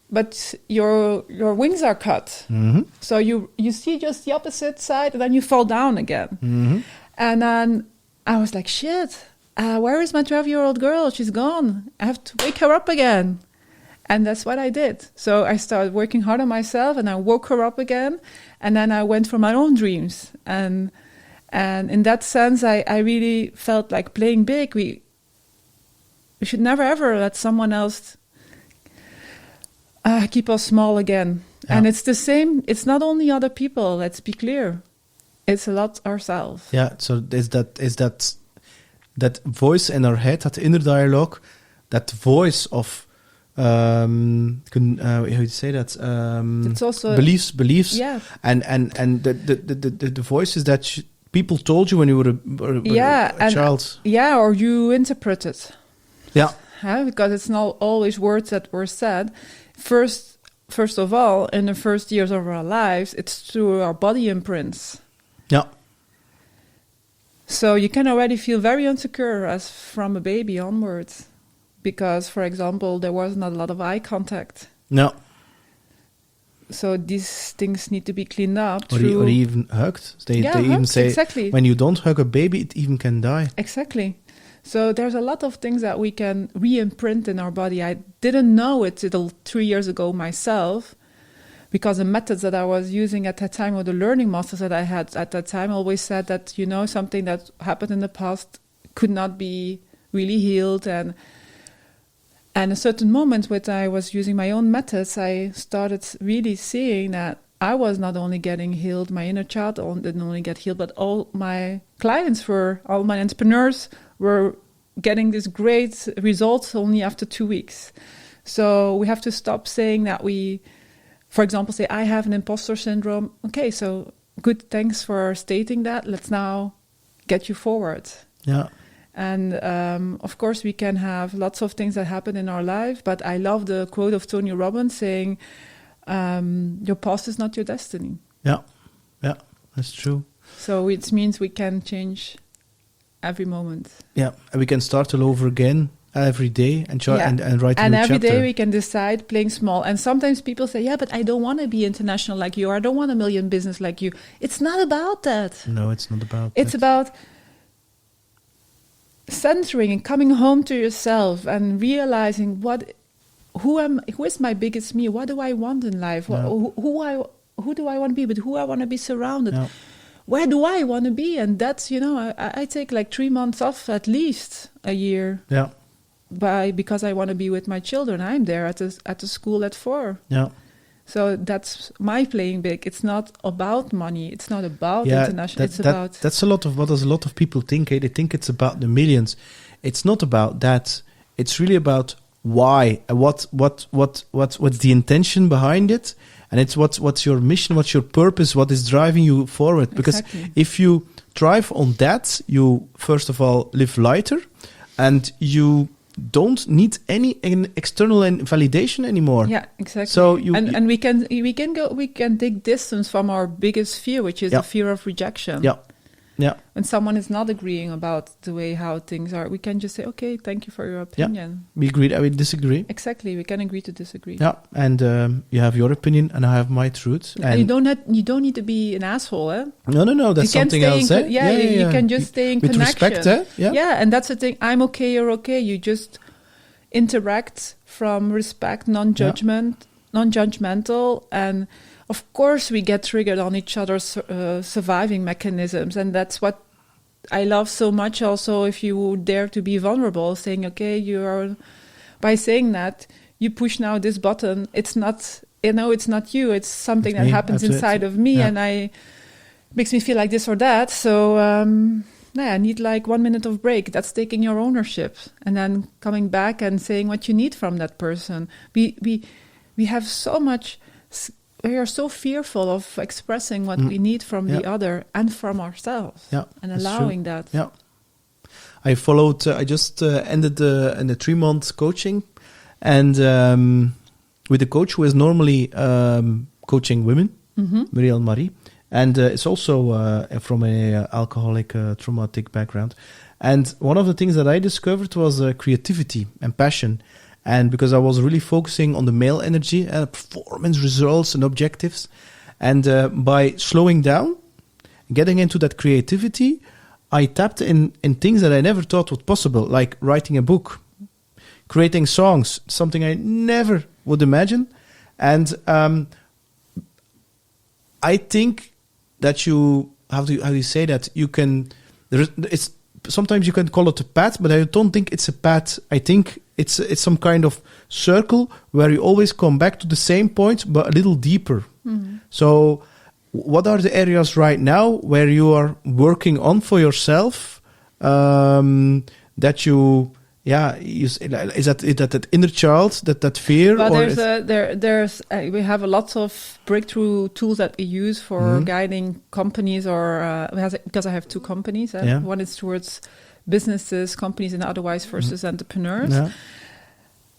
but your wings are cut. So you see just the opposite side, and then you fall down again. And then I was like, shit, where is my 12-year-old girl? She's gone. I have to wake her up again. And that's what I did. So I started working hard on myself and I woke her up again. And then I went for my own dreams. And in that sense, I really felt like playing big. We should never, ever let someone else keep us small again. Yeah. And it's the same. It's not only other people. Let's be clear. It's a lot ourselves. Yeah. So is that voice in our head, that inner dialogue, that voice of... how do you say that? It's also beliefs, yeah. And the voices that people told you when you were a child. Yeah, or you interpret it. Yeah. Because it's not always words that were said. First first of all, in the first years of our lives, it's through our body imprints. Yeah. So you can already feel very insecure as from a baby onwards. Because, for example, there was not a lot of eye contact. No. So these things need to be cleaned up. Or even hugged. They even say, exactly. When you don't hug a baby, it even can die. Exactly. So there's a lot of things that we can re-imprint in our body. I didn't know it till 3 years ago myself, because the methods that I was using at that time, or the learning masters that I had at that time, always said that, something that happened in the past could not be really healed. And a certain moment when I was using my own methods, I started really seeing that I was not only getting healed, my inner child didn't only get healed, but all my clients all my entrepreneurs were getting these great results only after 2 weeks. So we have to stop saying that for example, say, I have an imposter syndrome. Okay, so good, thanks for stating that. Let's now get you forward. Yeah. And of course, we can have lots of things that happen in our life, but I love the quote of Tony Robbins saying, your past is not your destiny. Yeah, that's true. So it means we can change every moment. Yeah, and we can start all over again every day and try and write a new chapter. And every day we can decide playing small. And sometimes people say, yeah, but I don't want to be international like you, or I don't want a million business like you. It's not about that. No, it's not about It's about centering and coming home to yourself and realizing who is my biggest me? What do I want in life? Who do I want to be? But who I want to be surrounded? No. Where do I want to be? And that's, I take like 3 months off at least a year. Yeah. Because I want to be with my children. I'm there at the school at 4. Yeah. So that's my playing big. It's not about money. It's not about international. That's a lot of what a lot of people think. They think it's about the millions. It's not about that. It's really about why and what's the intention behind it, and it's what's your mission, what's your purpose, what is driving you forward. Because if you drive on that, you first of all live lighter, and you don't need any external validation anymore. Yeah, exactly. So we can take distance from our biggest fear, which is the fear of rejection. Yeah. Yeah. When someone is not agreeing about the way how things are, we can just say, okay, thank you for your opinion. Yeah. We agree, we disagree. Exactly. We can agree to disagree. Yeah. And you have your opinion and I have my truth. And you don't need to be an asshole, eh? No. That's something else, eh? You can just stay in connection. With respect, eh? Yeah, and that's the thing. I'm okay, you're okay. You just interact from respect, non-judgmental, and of course we get triggered on each other's surviving mechanisms, and that's what I love so much. Also, if you dare to be vulnerable, saying, okay, by saying that you push now this button, it's not you, it's something that happens inside of me, and makes me feel like this or that. So I need like 1 minute of break. That's taking your ownership, and then coming back and saying what you need from that person. We have so much. We are so fearful of expressing what we need from the other and from ourselves, and allowing that. Yeah, I followed. I just ended in the 3 months coaching, and with a coach who is normally coaching women, Muriel Marie, and it's also from a alcoholic, traumatic background. And one of the things that I discovered was creativity and passion. And because I was really focusing on the male energy, performance, results, and objectives. And by slowing down, getting into that creativity, I tapped in things that I never thought was possible, like writing a book, creating songs, something I never would imagine. And I think that you, how do you say that? You can, sometimes you can call it a path, but I don't think it's a path. I think it's some kind of circle where you always come back to the same point, but a little deeper. Mm-hmm. So what are the areas right now where you are working on for yourself that you... Yeah, is that inner child, that fear? Well, we have a lot of breakthrough tools that we use for guiding companies, or because I have 2 companies. One is towards businesses, companies, and otherwise versus entrepreneurs. Yeah.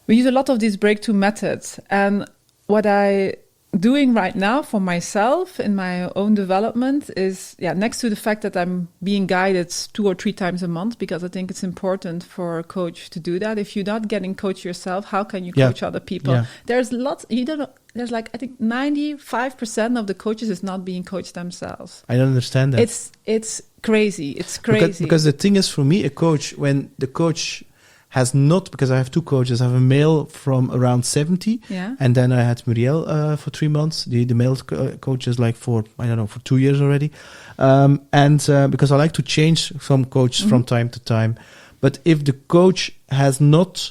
We use a lot of these breakthrough methods, and what I doing right now for myself in my own development is, next to the fact that I'm being guided 2 or 3 times a month, because I think it's important for a coach to do that. If you're not getting coached yourself, how can you coach other people? Yeah. There's lots, there's like, I think 95% of the coaches is not being coached themselves. I don't understand that. It's crazy. It's crazy. Because the thing is, for me, a coach, when the coach has not, because I have 2 coaches. I have a male from around 70, and then I had Muriel for 3 months. The male coach is like for 2 years already. Because I like to change some coaches from time to time. But if the coach has not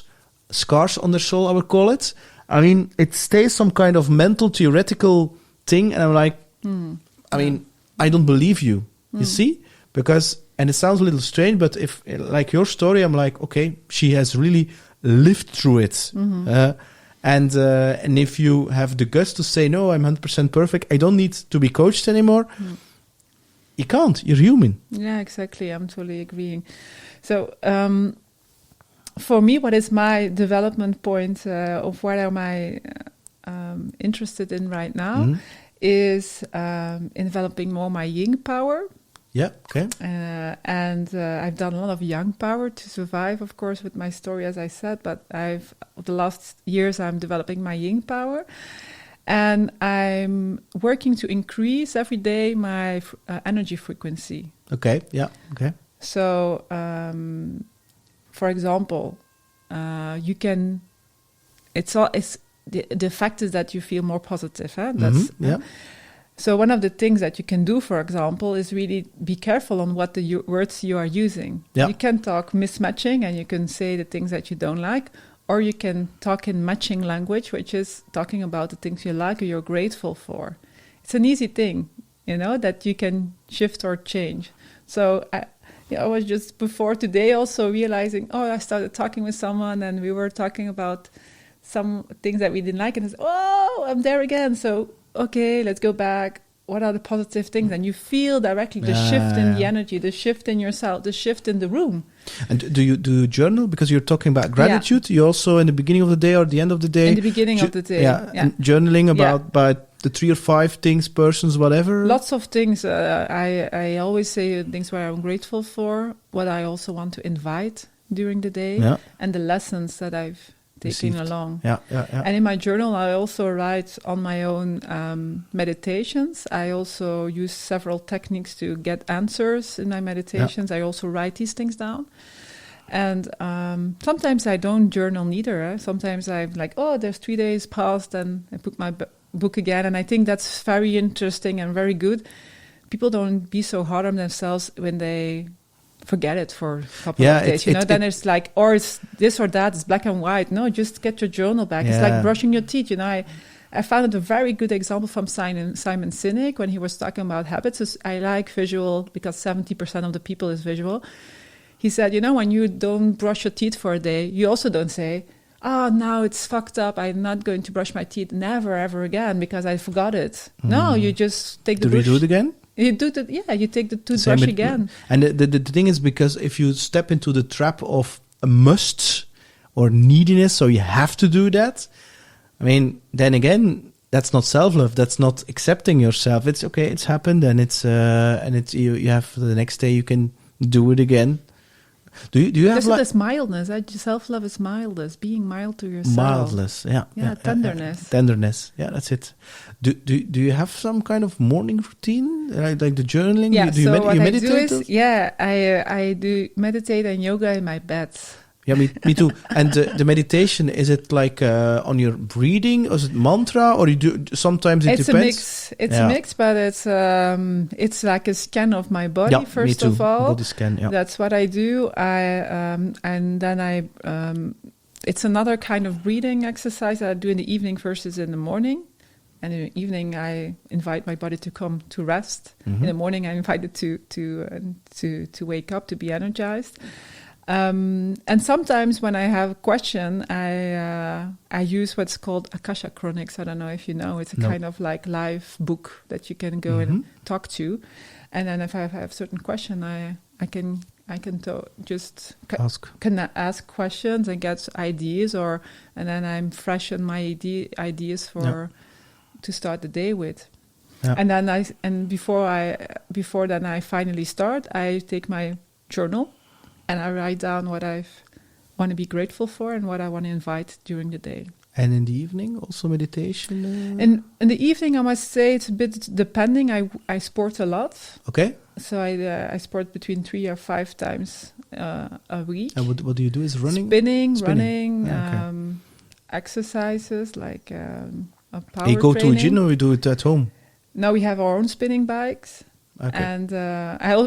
scars on their soul, I would call it, I mean, it stays some kind of mental, theoretical thing. And I'm like, I mean, I don't believe you, you see? Because... And it sounds a little strange, but if, like your story, I'm like, okay, she has really lived through it. And if you have the guts to say, no, I'm 100% perfect, I don't need to be coached anymore, you can't. You're human. Yeah, exactly. I'm totally agreeing. So for me, what is my development point of what am I interested in right now is in developing more my yin power. Yeah, okay. And I've done a lot of yang power to survive, of course, with my story, as I said. But the last years, I'm developing my yin power. And I'm working to increase every day my energy frequency. Okay, yeah, okay. So, for example, you can... The fact is that you feel more positive. That's... So one of the things that you can do, for example, is really be careful on what the words you are using. Yeah. You can talk mismatching and you can say the things that you don't like, or you can talk in matching language, which is talking about the things you like or you're grateful for. It's an easy thing, that you can shift or change. So I was just before today also realizing, I started talking with someone and we were talking about some things that we didn't like, and I said, I'm there again. So okay, let's go back. What are the positive things? And you feel directly the shift in the energy, the shift in yourself, the shift in the room. And do you journal? Because you're talking about gratitude. You also in the beginning of the day or the end of the day? In the beginning of the day. Yeah. And journaling about the 3 or 5 things, persons, whatever? Lots of things. I always say things where I'm grateful for, what I also want to invite during the day, and the lessons that I've taking along. Yeah. And in my journal, I also write on my own meditations. I also use several techniques to get answers in my meditations. I also write these things down. And sometimes I don't journal neither. Sometimes I'm like, there's 3 days past, and I put my book again. And I think that's very interesting and very good. People don't be so hard on themselves when they forget it for a couple of days. Then it's like, or it's this or that, it's black and white. No, just get your journal back. It's like brushing your teeth. I found it a very good example from Simon Sinek when he was talking about habits. So I like visual because 70% of the people is visual. He said, when you don't brush your teeth for a day, you also don't say, now it's fucked up, I'm not going to brush my teeth never, ever again because I forgot it. No, you just take the brush. Do we do it again? You do that, you take the toothbrush again. And the thing is, because if you step into the trap of a must or neediness, so you have to do that, I mean, then again, that's not self-love. That's not accepting yourself. It's okay, it's happened, and you have the next day you can do it again. Do you have this mildness? Self-love is mildness, being mild to yourself. Mildness, tenderness. Tenderness, that's it. Do you have some kind of morning routine, like the journaling? Yeah, do you meditate? I do is, I do meditate and yoga in my bed. Yeah, me too. And the meditation, is it like on your breathing, or is it mantra, or you do sometimes it depends? It's a mix, but it's like a scan of my body first of all. Body scan. Yeah. That's what I do. And then it's another kind of breathing exercise that I do in the evening versus in the morning. And in the evening, I invite my body to come to rest. In the morning, I invite it to wake up, to be energized. And sometimes when I have a question, I use what's called Akasha Chronics. I don't know if you know. It's a kind of like live book that you can go and talk to. And then if I have a certain question, I can I can ask questions and get ideas, and then I'm fresh on my ideas to start the day with. Yeah. And then before then I finally start, I take my journal and I write down what I want to be grateful for and what I want to invite during the day. And in the evening, also meditation? In the evening, I must say it's a bit depending. I sport a lot. Okay. So I sport between 3 or 5 times a week. And what do you do? Is running? Spinning. Running, exercises like a power you go training. to a gym or you do it at home? No, we have our own spinning bikes. Okay. And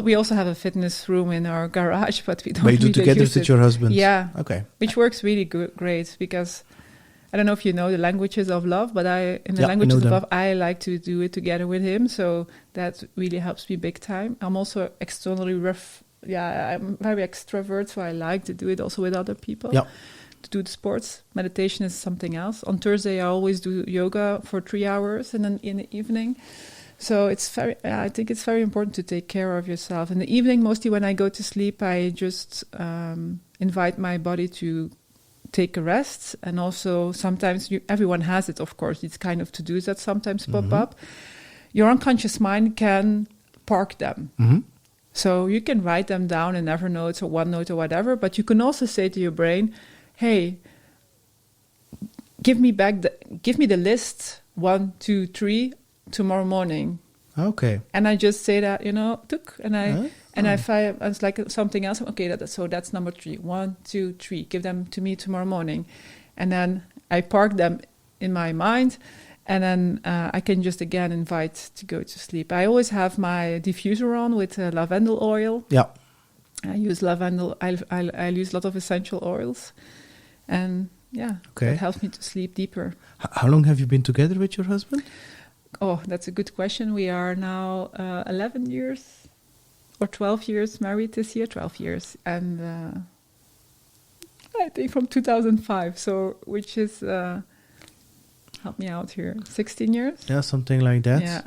we also have a fitness room in our garage, but we don't. But you do together with your husband? Yeah. Okay. Which works really great because I don't know if you know the languages of love, but languages of love, I like to do it together with him. So that really helps me big time. I'm also externally I'm very extrovert, so I like to do it also with other people. Yeah. To do the sports. Meditation is something else. On Thursday, I always do yoga for 3 hours and then in the evening. So I think it's very important to take care of yourself. In the evening, mostly when I go to sleep, I just invite my body to take a rest. And also sometimes everyone has it, of course, these kind of to-dos that sometimes pop up. Your unconscious mind can park them. Mm-hmm. So you can write them down in Evernote or OneNote or whatever, but you can also say to your brain, hey, give me the list 1, 2, 3 tomorrow morning. Okay. And I just say that, I find it's like something else. Okay, that's number 3. 1, 2, 3. Give them to me tomorrow morning. And then I park them in my mind, and then I can just again invite to go to sleep. I always have my diffuser on with lavender oil. Yeah. I use lavender. I use a lot of essential oils. And that helps me to sleep deeper. How long have you been together with your husband? Oh, that's a good question. We are now 11 years or 12 years married this year, 12 years. And I think from 2005, so which is, help me out here, 16 years? Yeah, something like that. Yeah.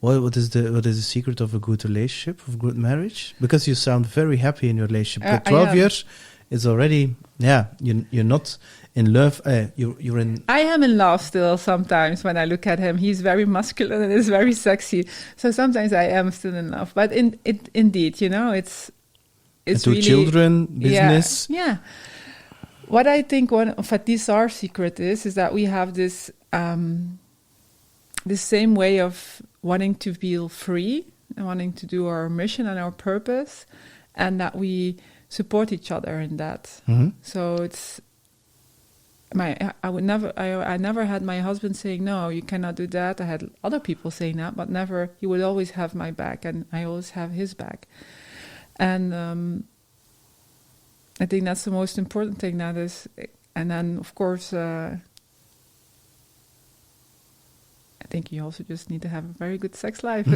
What is the secret of a good relationship, of good marriage? Because you sound very happy in your relationship. But 12 years is already, you're not in love. You're in. I am in love still sometimes when I look at him. He's very masculine and is very sexy. So sometimes I am still in love. But indeed, it's and really... children, business. Yeah. What I think our secret is that we have this same way of wanting to feel free and wanting to do our mission and our purpose, and that we support each other in that. Mm-hmm. So it's I never had my husband saying, no, you cannot do that. I had other people saying that, but never. He would always have my back, and I always have his back. And I think that's the most important thing. That is, and then of course, I think you also just need to have a very good sex life,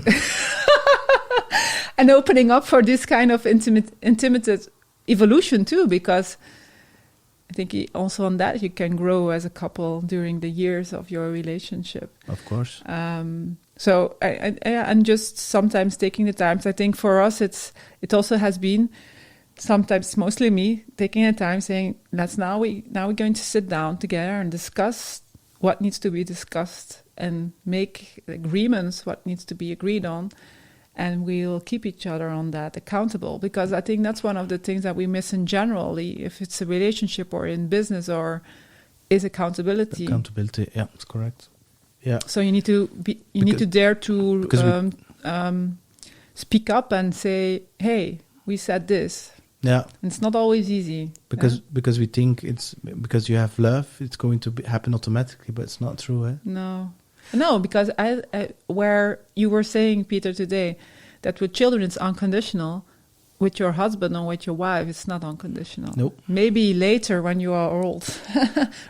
and opening up for this kind of intimate evolution too, because I think also on that you can grow as a couple during the years of your relationship. Of course. So and just sometimes taking the time. So I think for us it also has been sometimes mostly me taking the time saying, now we're going to sit down together and discuss what needs to be discussed and make agreements what needs to be agreed on. And we'll keep each other on that accountable, because I think that's one of the things that we miss in general, if it's a relationship or in business, or is accountability. Accountability, yeah, that's correct. Yeah. So you need to need to dare to speak up and say, "Hey, we said this." Yeah. And it's not always easy. Because we think because you have love, it's going to happen automatically, but it's not true, eh? No, because I where you were saying, Peter, today, that with children it's unconditional. With your husband or with your wife, it's not unconditional. Nope. Maybe later when you are old,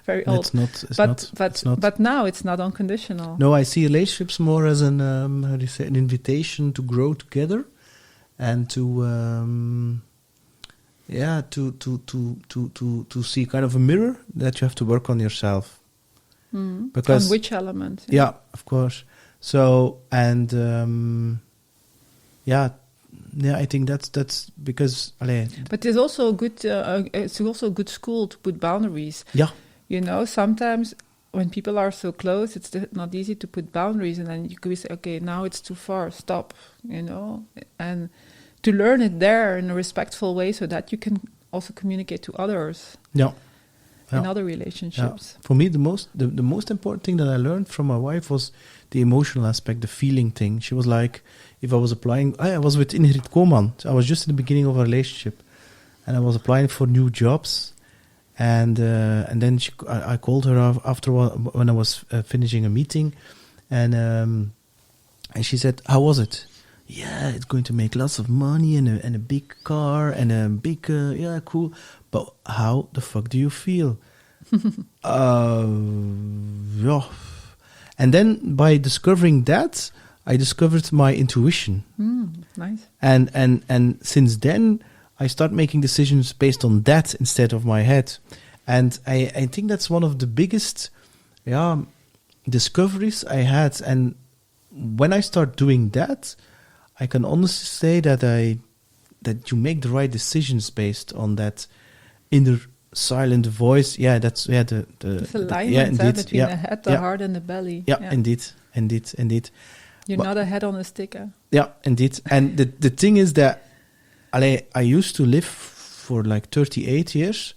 very old. It's not. But now it's not unconditional. No, I see relationships more as an an invitation to grow together, and to to see kind of a mirror that you have to work on yourself. Mm. Because on which element? Yeah, of course. So, and I think that's because. But it's also good. It's also a good school to put boundaries. Yeah. You know, sometimes when people are so close, it's not easy to put boundaries, and then you could say, okay, now it's too far, stop. You know, and to learn it there in a respectful way, so that you can also communicate to others. Yeah. In other relationships. Yeah. For me, the most important thing that I learned from my wife was the emotional aspect, the feeling thing. She was like, if I was applying, I was with Ingrid Koman. I was just in the beginning of a relationship, and I was applying for new jobs, and then I called her after a while when I was finishing a meeting, and she said, "How was it?" Yeah, it's going to make lots of money and a big car and a big cool. But how the fuck do you feel? Yeah. And then by discovering that, I discovered my intuition. Nice. And since then, I start making decisions based on that instead of my head. And I think that's one of the biggest discoveries I had. And when I start doing that, I can honestly say that you make the right decisions based on that inner silent voice. Yeah, that's the alignment between the head, the heart, and the belly. Yeah, indeed. You're not a head on a sticker. Yeah, indeed. And the thing is that I used to live for like 38 years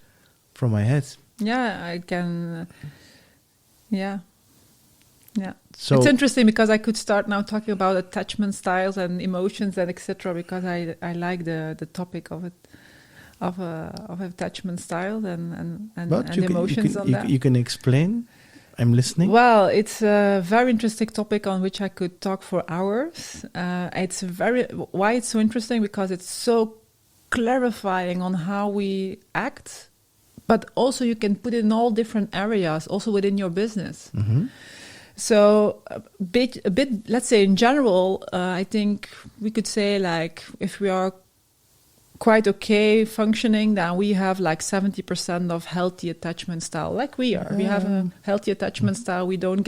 from my head. Yeah, I can. Yeah. So it's interesting because I could start now talking about attachment styles and emotions and etc. because I like the topic of it. Of attachment styles and emotions on that. You can explain? I'm listening. Well, it's a very interesting topic on which I could talk for hours. Why it's so interesting, because it's so clarifying on how we act, but also you can put it in all different areas, also within your business. Mm-hmm. So a bit, let's say in general, I think we could say like if we are quite okay functioning, then we have like 70% of healthy attachment style, like we are. We have a healthy attachment style. We don't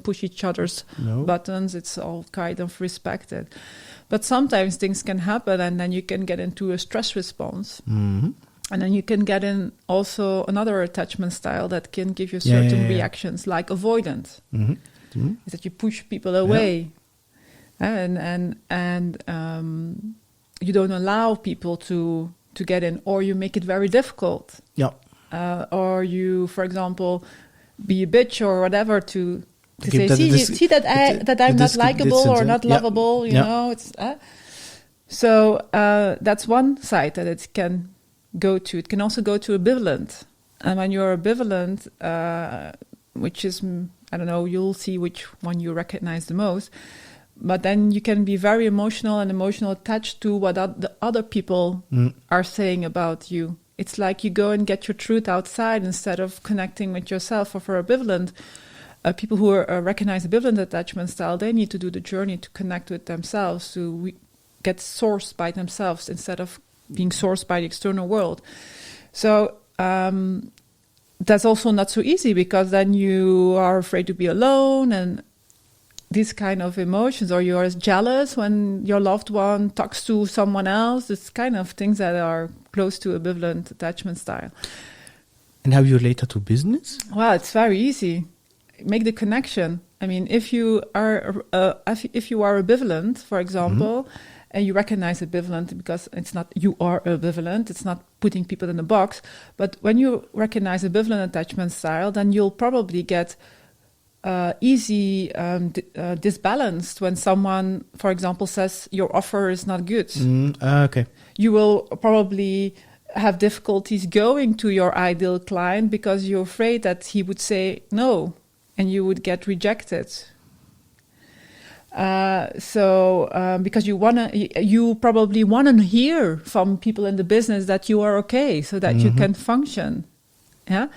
push each other's buttons. It's all kind of respected. But sometimes things can happen, and then you can get into a stress response. Mm-hmm. And then you can get in also another attachment style that can give you certain reactions, like avoidance. Mm-hmm. Mm-hmm. Is that you push people away, and you don't allow people to get in, or you make it very difficult. Yeah. Or you, for example, be a bitch or whatever to say, see that I'm not likable or not lovable. You know, it's so that's one side that it can go to. It can also go to ambivalent, and when you're ambivalent, which is, I don't know, you'll see which one you recognize the most. But then you can be very emotional attached to what the other people are saying about you. It's like you go and get your truth outside instead of connecting with yourself. Or for ambivalent, people who recognize ambivalent attachment style, they need to do the journey to connect with themselves, to get sourced by themselves instead of being sourced by the external world. So that's also not so easy, because then you are afraid to be alone and these kind of emotions, or you're jealous when your loved one talks to someone else. It's kind of things that are close to ambivalent attachment style. And how you relate that to business? Well, it's very easy. Make the connection. I mean, if you are ambivalent, for example, and you recognize ambivalent, because it's not you are ambivalent, it's not putting people in a box. But when you recognize ambivalent attachment style, then you'll probably get easy disbalanced when someone, for example, says your offer is not good. Okay. You will probably have difficulties going to your ideal client because you're afraid that he would say no and you would get rejected. Because you probably wanna hear from people in the business that you are okay, so that you can function. Yeah.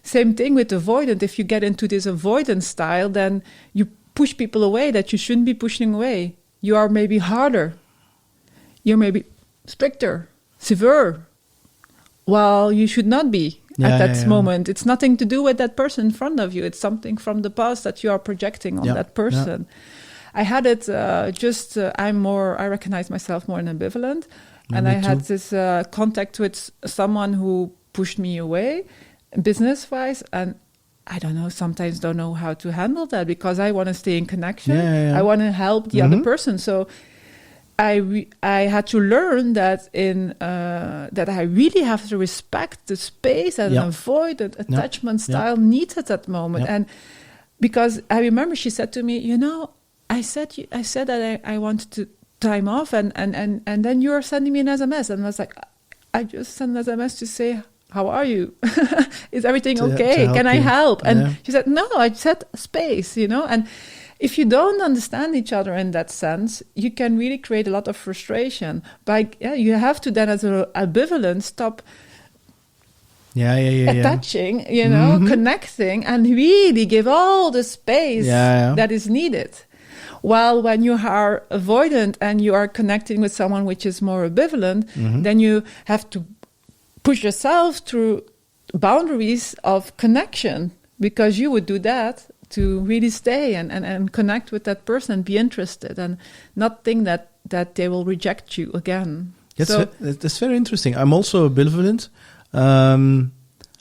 Same thing with avoidant. If you get into this avoidance style, then you push people away that you shouldn't be pushing away. You are maybe harder. You're maybe stricter, severe, while you should not be at that moment. It's nothing to do with that person in front of you. It's something from the past that you are projecting on that person. I had it I recognize myself more ambivalent. And I had this contact with someone who pushed me away business-wise, and I don't know, sometimes don't know how to handle that because I want to stay in connection. I want to help the other person. So I had to learn that that I really have to respect the space and avoid the attachment style needs at that moment. And because I remember she said to me, I said that I wanted to time off, and then you're sending me an SMS, and I was like, I just sent an SMS to say, how are you? Is everything okay? Can I help? And she said, no, I said space, and if you don't understand each other in that sense, you can really create a lot of frustration. You have to then, as an ambivalent, stop attaching, connecting, and really give all the space that is needed. While when you are avoidant and you are connecting with someone which is more ambivalent, then you have to push yourself through boundaries of connection, because you would do that to really stay and connect with that person and be interested and not think that they will reject you again. That's very interesting. I'm also ambivalent.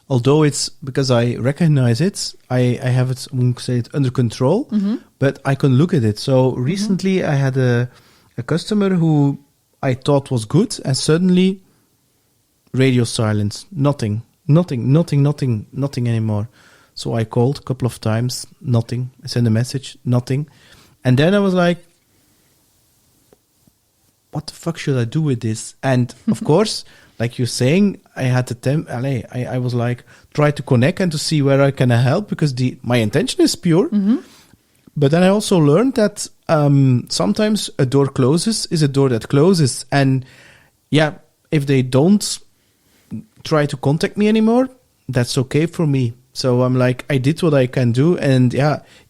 Although it's because I recognize it, I have it, I won't say it under control, but I can look at it. So recently I had a customer who I thought was good, and suddenly radio silence, nothing anymore. So I called a couple of times, nothing. I sent a message, nothing. And then I was like, what the fuck should I do with this? And of course, like you're saying, I had to I was like, try to connect and to see where I can help, because my intention is pure. But then I also learned that sometimes a door closes is a door that closes. And if they don't try to contact me anymore, that's okay for me. So I'm like, I did what I can do. And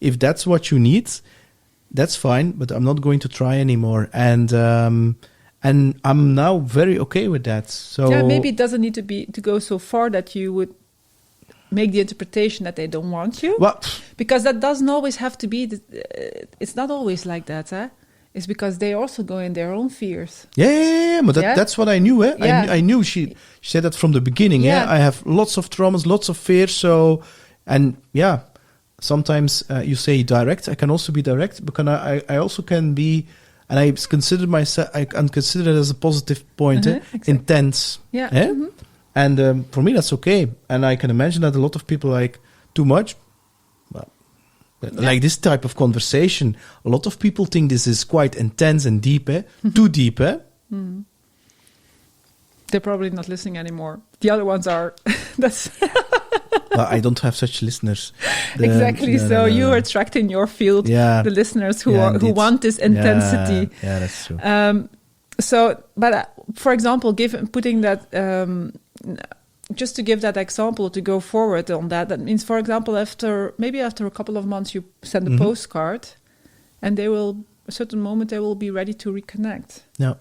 if that's what you need, that's fine, but I'm not going to try anymore. And I'm now very okay with that. So maybe it doesn't need to go so far that you would make the interpretation that they don't want you. Because that doesn't always have to be. It's not always like that. It's because they also go in their own fears. But that's what I knew. I knew she said that from the beginning. I have lots of traumas, lots of fears. So, sometimes you say direct. I can also be direct, because I also can be, and I consider it as a positive point. Exactly. Intense. And for me, that's okay. And I can imagine that a lot of people like too much. Like this type of conversation, a lot of people think this is quite intense and deep, too deep. They're probably not listening anymore. The other ones are. That's. Well, I don't have such listeners. Exactly. So you are attracting your field the listeners who want this intensity. Yeah, that's true. For example, putting that. Just to give that example, to go forward on that means, for example, after a couple of months, you send a postcard, and a certain moment they will be ready to reconnect. Yeah.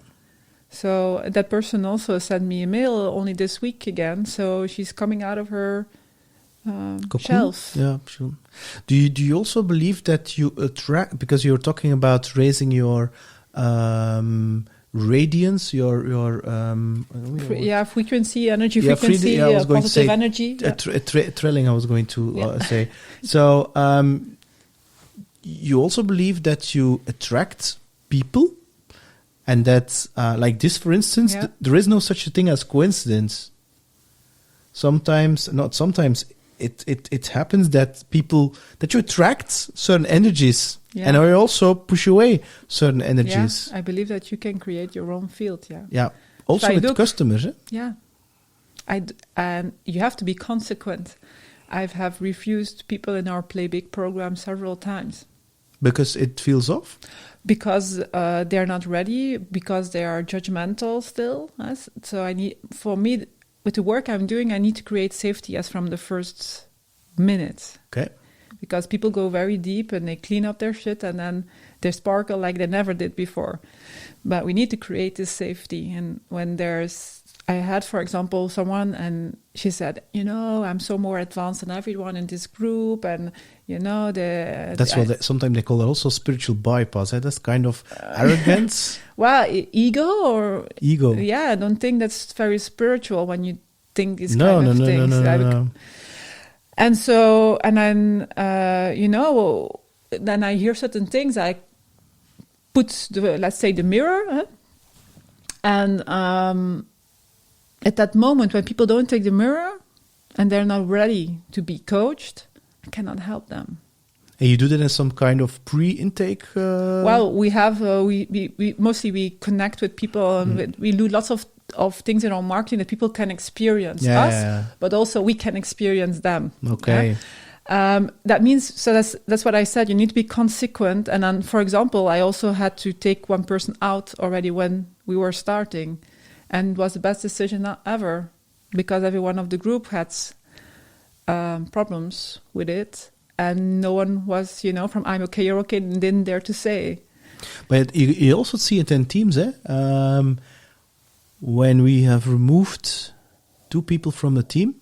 So that person also sent me a mail only this week again. So she's coming out of her shelf. Yeah, sure. Do you also believe that you attract, because you're talking about raising your radiance, your frequency, energy, frequency, positive energy. Trilling, I was going to say. So you also believe that you attract people, and that like this, for instance, there is no such a thing as coincidence. Sometimes it happens that you attract certain energies. And I also push away certain energies. I believe that you can create your own field. Also with customers. And you have to be consequent. I have refused people in our Play Big program several times. Because it feels off? Because they're not ready, because they are judgmental still. So for me, with the work I'm doing, I need to create safety as from the first minute. Okay. Because people go very deep and they clean up their shit, and then they sparkle like they never did before. But we need to create this safety. And when there's I had, for example, someone, and she said, I'm so more advanced than everyone in this group, and that's what sometimes they call it also spiritual bypass. That's kind of arrogance. Well, ego. Yeah, I don't think that's very spiritual when you think these kind of things. No. And so, and then then I hear certain things. I put let's say the mirror, and at that moment when people don't take the mirror and they're not ready to be coached, I cannot help them. And you do that in some kind of pre-intake? Well, we have we mostly connect with people, and we do lots of things in our marketing that people can experience us, but also we can experience them. Okay. That means, so that's what I said, you need to be consequent. And then, for example, I also had to take one person out already when we were starting, and it was the best decision ever, because everyone of the group had problems with it, and no one was, from I'm okay, you're okay, didn't dare to say. But you also see it in teams, when we have removed 2 people from the team,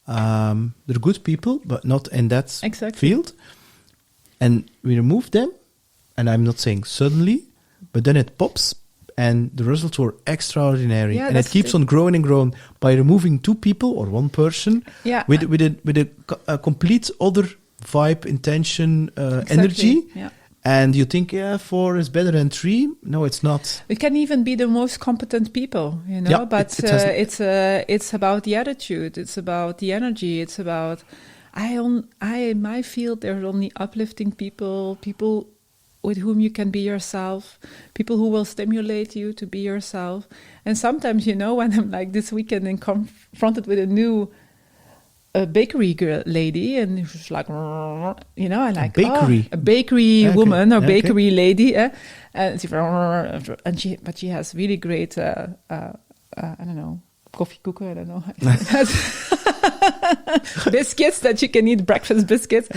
they're good people, but not in that field. And we remove them, and I'm not saying suddenly, but then it pops, and the results were extraordinary. And it keeps on growing and growing by removing 2 people or 1 person with a complete other vibe, intention, energy. Yeah. And you think, 4 is better than 3? No, it's not. It can even be the most competent people, but it's about the attitude. It's about the energy. It's about, in my field, there's only uplifting people with whom you can be yourself, people who will stimulate you to be yourself. And sometimes, when I'm like this weekend and confronted with a new bakery lady, and she's like, I like a bakery woman or bakery lady, and she has really great, I don't know, coffee cooker, I don't know, biscuits that you can eat, breakfast biscuits.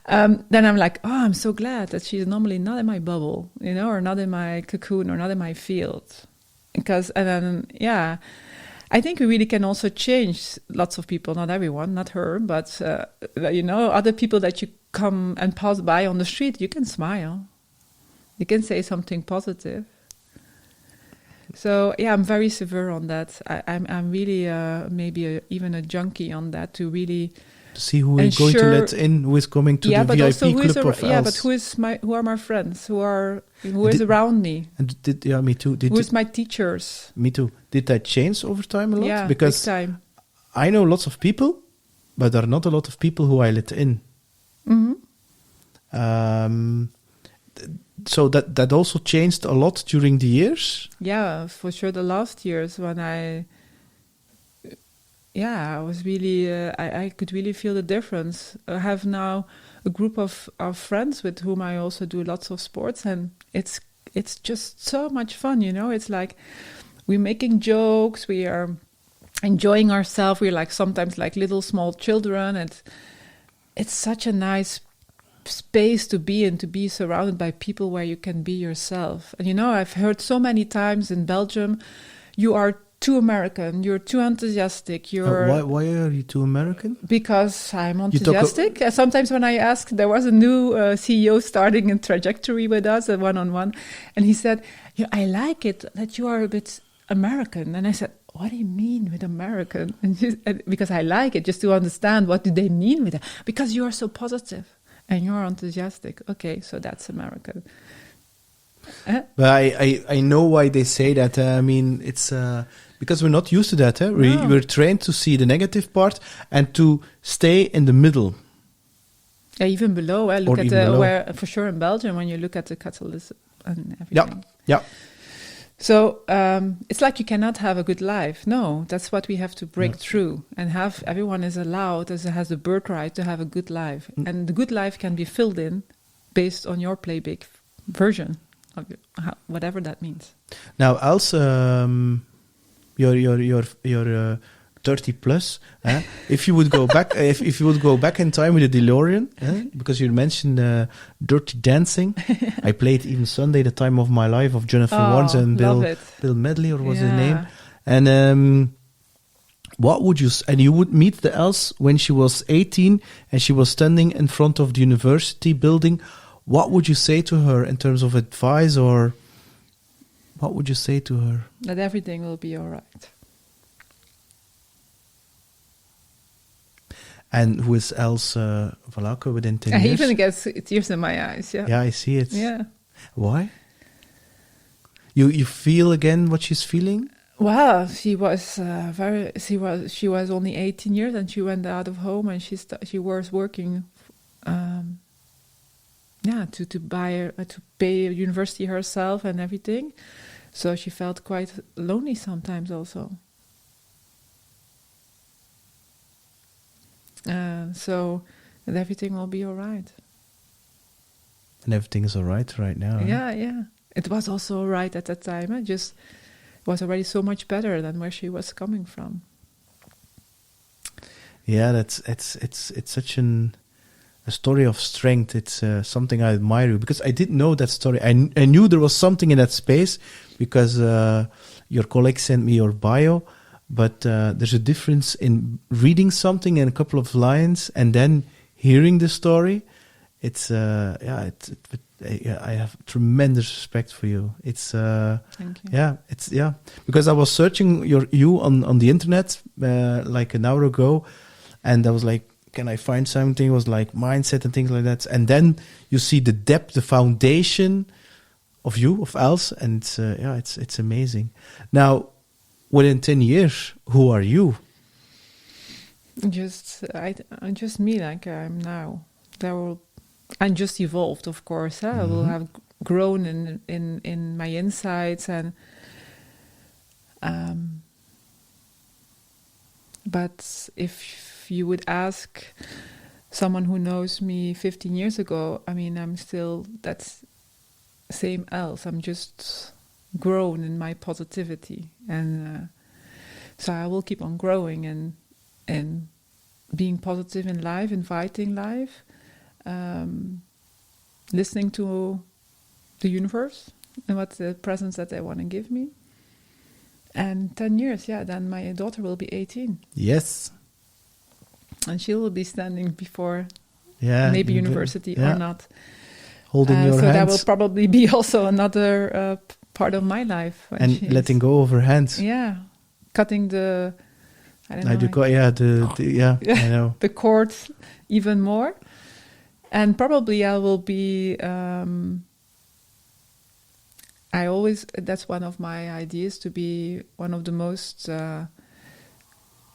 Then I'm like, I'm so glad that she's normally not in my bubble, or not in my cocoon, or not in my field, I think we really can also change lots of people, not everyone, not her, but, other people that you come and pass by on the street, you can smile. You can say something positive. So, I'm very severe on that. I'm really maybe even a junkie on that, to really... To see who is going to let in, who is coming to the VIP club of Els. Yeah, but who are my friends? Who is around me? And me too. Who is my teachers? Me too. Did that change over time a lot? Yeah, because big time. I know lots of people, but there are not a lot of people who I let in. So that also changed a lot during the years? Yeah, for sure. The last years when I was really, I could really feel the difference. I have now a group of friends with whom I also do lots of sports, and it's just so much fun, It's like we're making jokes, we are enjoying ourselves, we're like sometimes like little small children, and it's such a nice space to be in, to be surrounded by people where you can be yourself. And I've heard so many times in Belgium, you are too American, you're too enthusiastic, why are you too American? Because I'm enthusiastic. Sometimes when I ask, there was a new CEO starting in Trajectory with us, a one-on-one, and he said, I like it that you are a bit American. And I said, what do you mean with American? And because I like it, just to understand what do they mean with it. Because you are so positive and you are enthusiastic. Okay, so that's American. But I know why they say that. It's because we're not used to that. We're trained to see the negative part and to stay in the middle. Yeah, even below. Look at where, for sure in Belgium, when you look at the catalyst and everything. Yeah. So it's like you cannot have a good life. No, that's what we have to break through and have. Everyone is allowed, has the birthright to have a good life, and the good life can be filled in based on your play big version. Whatever that means. Now, Els, you're 30 plus. If you would go back, if you would go back in time with a DeLorean, because you mentioned Dirty Dancing, I played even Sunday, The Time of My Life of Jonathan Warnes and Bill Medley, or was his name? And what would you... And you would meet the Els when she was 18 and she was standing in front of the university building. What would you say to her in terms of advice, or what would you say to her? That everything will be all right. And who is Els Van Laecke within 10 years? I even get tears in my eyes, yeah. Yeah, I see it. Yeah. Why? You feel again what she's feeling? Well, she was only 18 years and she went out of home and she was working, to pay university herself and everything. So she felt quite lonely sometimes also. So and everything will be all right. And everything is all right now. Yeah, yeah. It was also all right at that time. It was already so much better than where she was coming from. Yeah, it's such a story of strength. It's something I admire, because I didn't know that story. I knew there was something in that space because your colleague sent me your bio, but there's a difference in reading something in a couple of lines and then hearing the story. I have tremendous respect for you. Thank you. Because I was searching you on the internet like an hour ago, and I was like, can I find something? It was like mindset and things like that. And then you see the depth, the foundation of you, of Els, and it's amazing. Now, within 10 years, who are you? I'm just me, like I am now. I'm just evolved, of course. I will have grown in my insights, and but if you would ask someone who knows me 15 years ago, I mean, I'm still that same Els. I'm just grown in my positivity, and so I will keep on growing and being positive in life, inviting life. Listening to the universe and what the presents that they want to give me. And 10 years, then my daughter will be 18. Yes. And she will be standing before maybe university or not. Holding your so hands. That will probably be also another part of my life. And letting go of her hands. Yeah. Cutting the... I know. I know. The cord even more. And probably I will be, that's one of my ideas, to be one of the most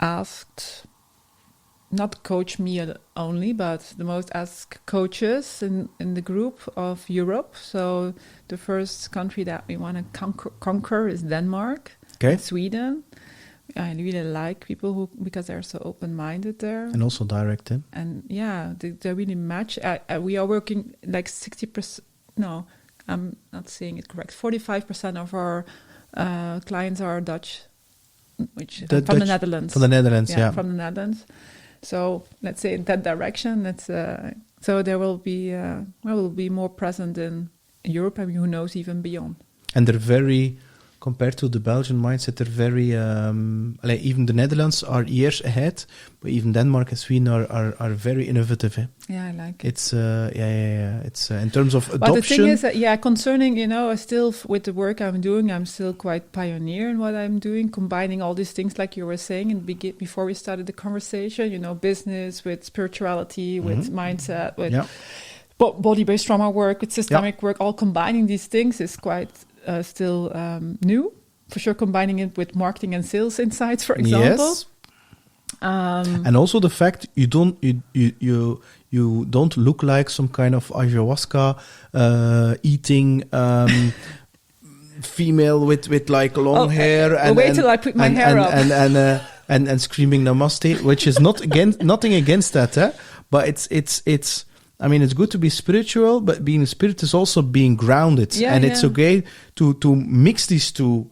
asked, not coach me only, but the most asked coaches in the group of Europe. So the first country that we want to conquer is Denmark, and Sweden. I really like people because they're so open-minded there. And also direct, eh? And they really match. We are working like 60%, no, I'm not saying it correct. 45% of our clients are Dutch, from the Netherlands. From the Netherlands, from the Netherlands. So let's say in that direction, so there will be more present in Europe, and who knows, even beyond. And they're very... Compared to the Belgian mindset, they're very... even the Netherlands are years ahead, but even Denmark and Sweden are very innovative. Eh? Yeah, I like it. It's, It's in terms of adoption... But the thing is that, concerning, still with the work I'm doing, I'm still quite pioneer in what I'm doing, combining all these things like you were saying before we started the conversation, business with spirituality, with mindset, with body-based trauma work, with systemic work, all combining these things is quite... still new, for sure, combining it with marketing and sales insights, for example. Yes. And also the fact you don't look like some kind of ayahuasca eating female with like long hair. And wait till I put my hair up. And screaming namaste, which is nothing against that, but it's. I mean, it's good to be spiritual, but being a spirit is also being grounded. It's okay to mix these two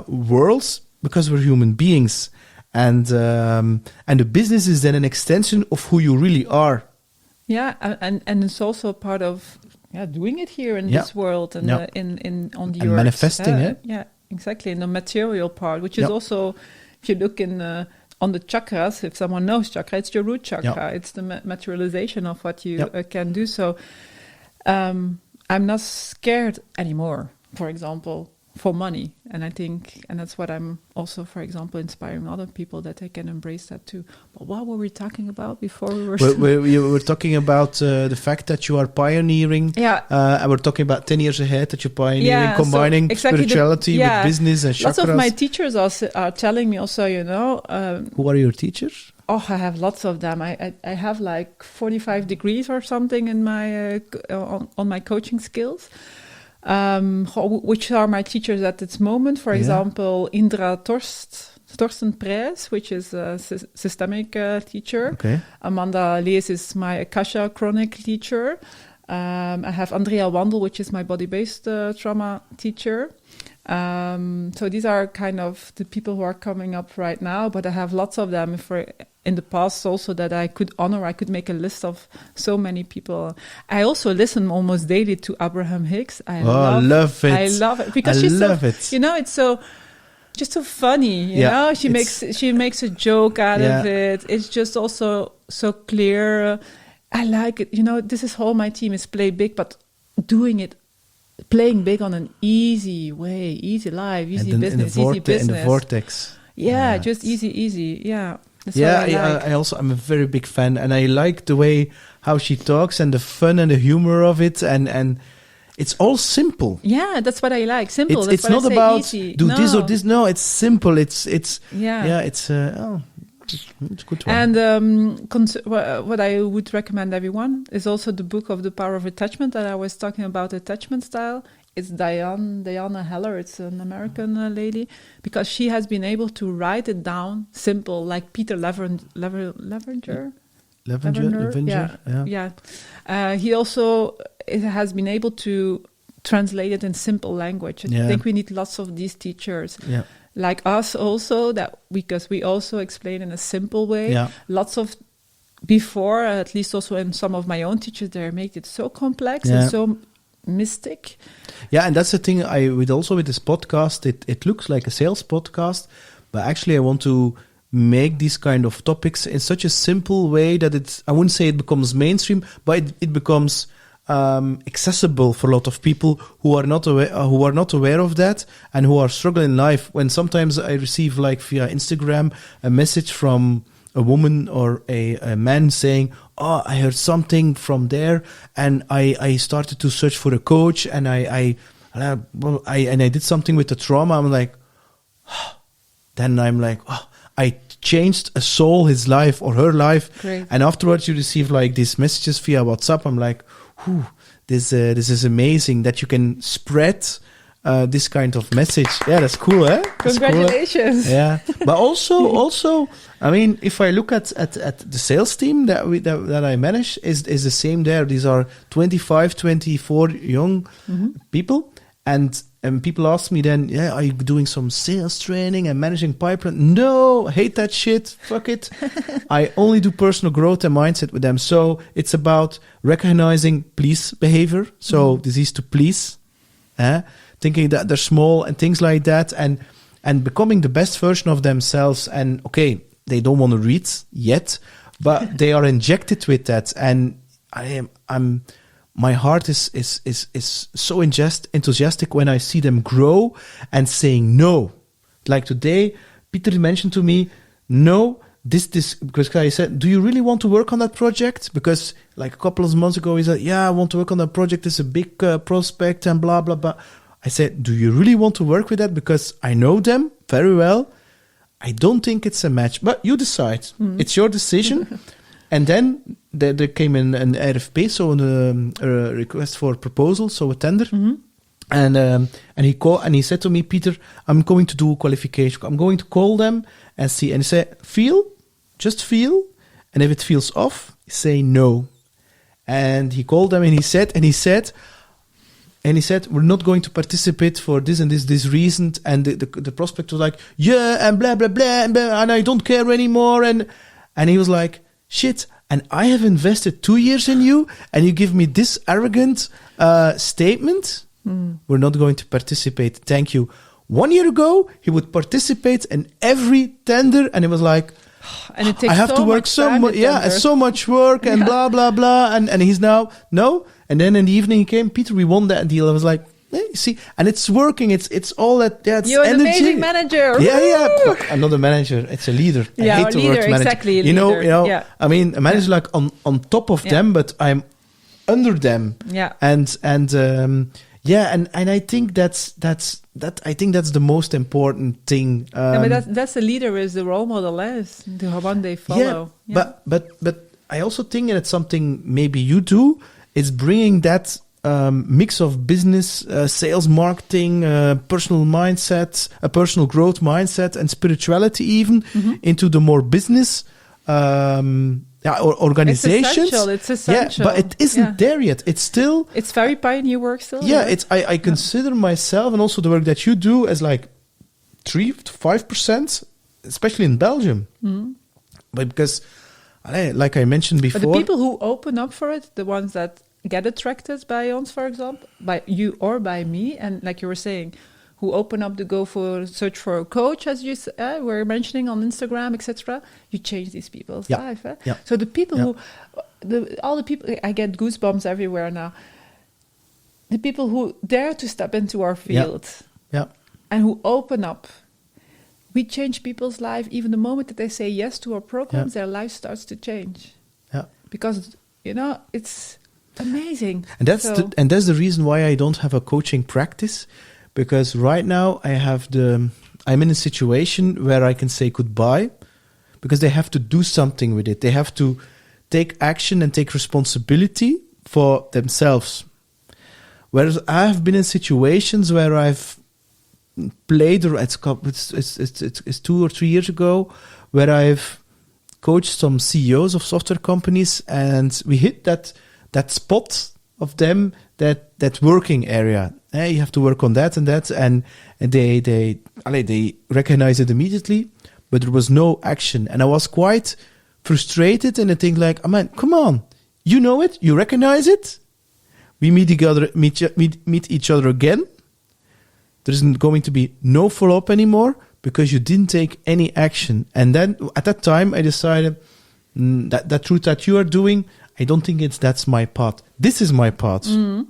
worlds, because we're human beings. And the business is then an extension of who you really are. Yeah, and it's also part of doing it here in this world and on the earth. Manifesting it. Yeah, exactly, in the material part, which is also, if you look in on the chakras, if someone knows chakra, it's your root chakra. It's the materialization of what you can do. So I'm not scared anymore, for example, for money. And I think, and that's what I'm also, for example, inspiring other people, that they can embrace that too. But what were we talking about before we were... We were talking about the fact that you are pioneering. And we're talking about 10 years ahead, that you're pioneering, combining spirituality with business and chakras. Lots of my teachers are telling me also, who are your teachers? Oh, I have lots of them. I have like 45 degrees or something in my on my coaching skills. Which are my teachers at this moment. For example, Indra Torsten Prijs, which is a systemic teacher. Okay. Amanda Lees is my Akasha chronic teacher. I have Andrea Wandel, which is my body-based trauma teacher. So these are kind of the people who are coming up right now, but I have lots of them in the past also that I could honor. I could make a list of so many people. I also listen almost daily to Abraham Hicks. I love it. I love it because it's so just so funny. You know, she makes a joke out of it. It's just also so clear. I like it. This is how my team is play big, but playing big on an easy way, easy life, easy business, easy business. In the vortex. Just easy. Yeah. I'm a very big fan, and I like the way how she talks and the fun and the humor of it, and it's all simple. Yeah, that's what I like. Simple. It's not about easy. This or this. No, it's simple. It's it's a good one. And what I would recommend everyone is also the book of The Power of Attachment that I was talking about, attachment style. It's Diana Heller. It's an American lady, because she has been able to write it down simple, like Peter Levenger. He also has been able to translate it in simple language. I think we need lots of these teachers. Yeah. Like us also, because we also explain in a simple way. Yeah. Lots of before, at least also in some of my own teachers, they make it so complex and so mystic. Yeah, and that's the thing. With this podcast, it looks like a sales podcast, but actually I want to make these kind of topics in such a simple way that I wouldn't say it becomes mainstream, but it becomes accessible for a lot of people who are not aware of that and who are struggling in life. When sometimes I receive, like via Instagram, a message from a woman or a man saying, "Oh, I heard something from there, and I started to search for a coach, and I did something with the trauma." I'm like, then I'm like, I changed a soul, his life or her life. Great. And afterwards, you receive like these messages via WhatsApp. I'm like, this is amazing that you can spread this kind of message. Yeah, that's cool, eh? Congratulations. Cool, eh? Yeah, but also, I mean, if I look at the sales team that I manage, is the same there. These are 25, 24 young people, and people ask me then, are you doing some sales training and managing pipeline? No, hate that shit. Fuck it. I only do personal growth and mindset with them. So it's about recognizing please behavior. So this is to please, thinking that they're small and things like that, and becoming the best version of themselves. And okay, they don't want to read yet, but they are injected with that. And my heart is so enthusiastic when I see them grow and saying no. Like today, Peter mentioned to me, no, this because I said, do you really want to work on that project? Because like a couple of months ago, he said, I want to work on that project. It's a big prospect and blah, blah, blah. I said, do you really want to work with that? Because I know them very well. I don't think it's a match, but you decide. It's your decision. And then there came an RFP, so a request for proposal, so a tender. And he called and he said to me, Peter, I'm going to do a qualification. I'm going to call them and see. And he said, just feel. And if it feels off, say no. And he called them and he said, we're not going to participate for this and this reason. And the prospect was like, and blah, blah, blah, and I don't care anymore. And he was like, shit, and I have invested 2 years in you, and you give me this arrogant statement? We're not going to participate. Thank you. 1 year ago, he would participate in every tender, and it was like, and it takes I have to work so much, so much work, and blah, blah, blah. And he's now, no. And then in the evening he came, Peter, we won that deal. I was like, you see, and it's working. It's all that. Yeah, it's You're energy. an amazing manager. Yeah. But I'm not a manager. It's a leader. I hate the word manager. Exactly. You know. Yeah. I mean, a manager like on top of them, but I'm under them. Yeah. And I think that's I think that's the most important thing. But that's the leader, is the role model, is the one they follow. Yeah. But I also think that it's something maybe you do. Is bringing that. Mix of business, sales, marketing, personal mindset, a personal growth mindset, and spirituality even into the more business organizations. It's essential. Yeah, but it isn't there yet. It's very pioneer work still. Yeah, I consider myself and also the work that you do as like 3 to 5%, especially in Belgium. But because, like I mentioned before, but the people who open up for it, the ones that get attracted by ons, for example, by you or by me, and like you were saying, who open up to go for search for a coach, as you were mentioning on Instagram, etc. You change these people's life. Yeah. So the people all the people, I get goosebumps everywhere now. The people who dare to step into our field, and who open up, we change people's life. Even the moment that they say yes to our programs, their life starts to change. Yeah, because it's amazing. And that's the reason why I don't have a coaching practice, because right now I'm in a situation where I can say goodbye, because they have to do something with it. They have to take action and take responsibility for themselves. Whereas I have been in situations where I've played, it's 2 or 3 years ago, where I've coached some CEOs of software companies, and we hit that spot of them, that working area. You have to work on that and that, and they recognize it immediately, but there was no action, and I was quite frustrated. And I think like, oh man, come on, you know it, you recognize it. We meet each other again. There isn't going to be no follow-up anymore because you didn't take any action. And then at that time, I decided that truth that you are doing, I don't think that's my path. This is my path. You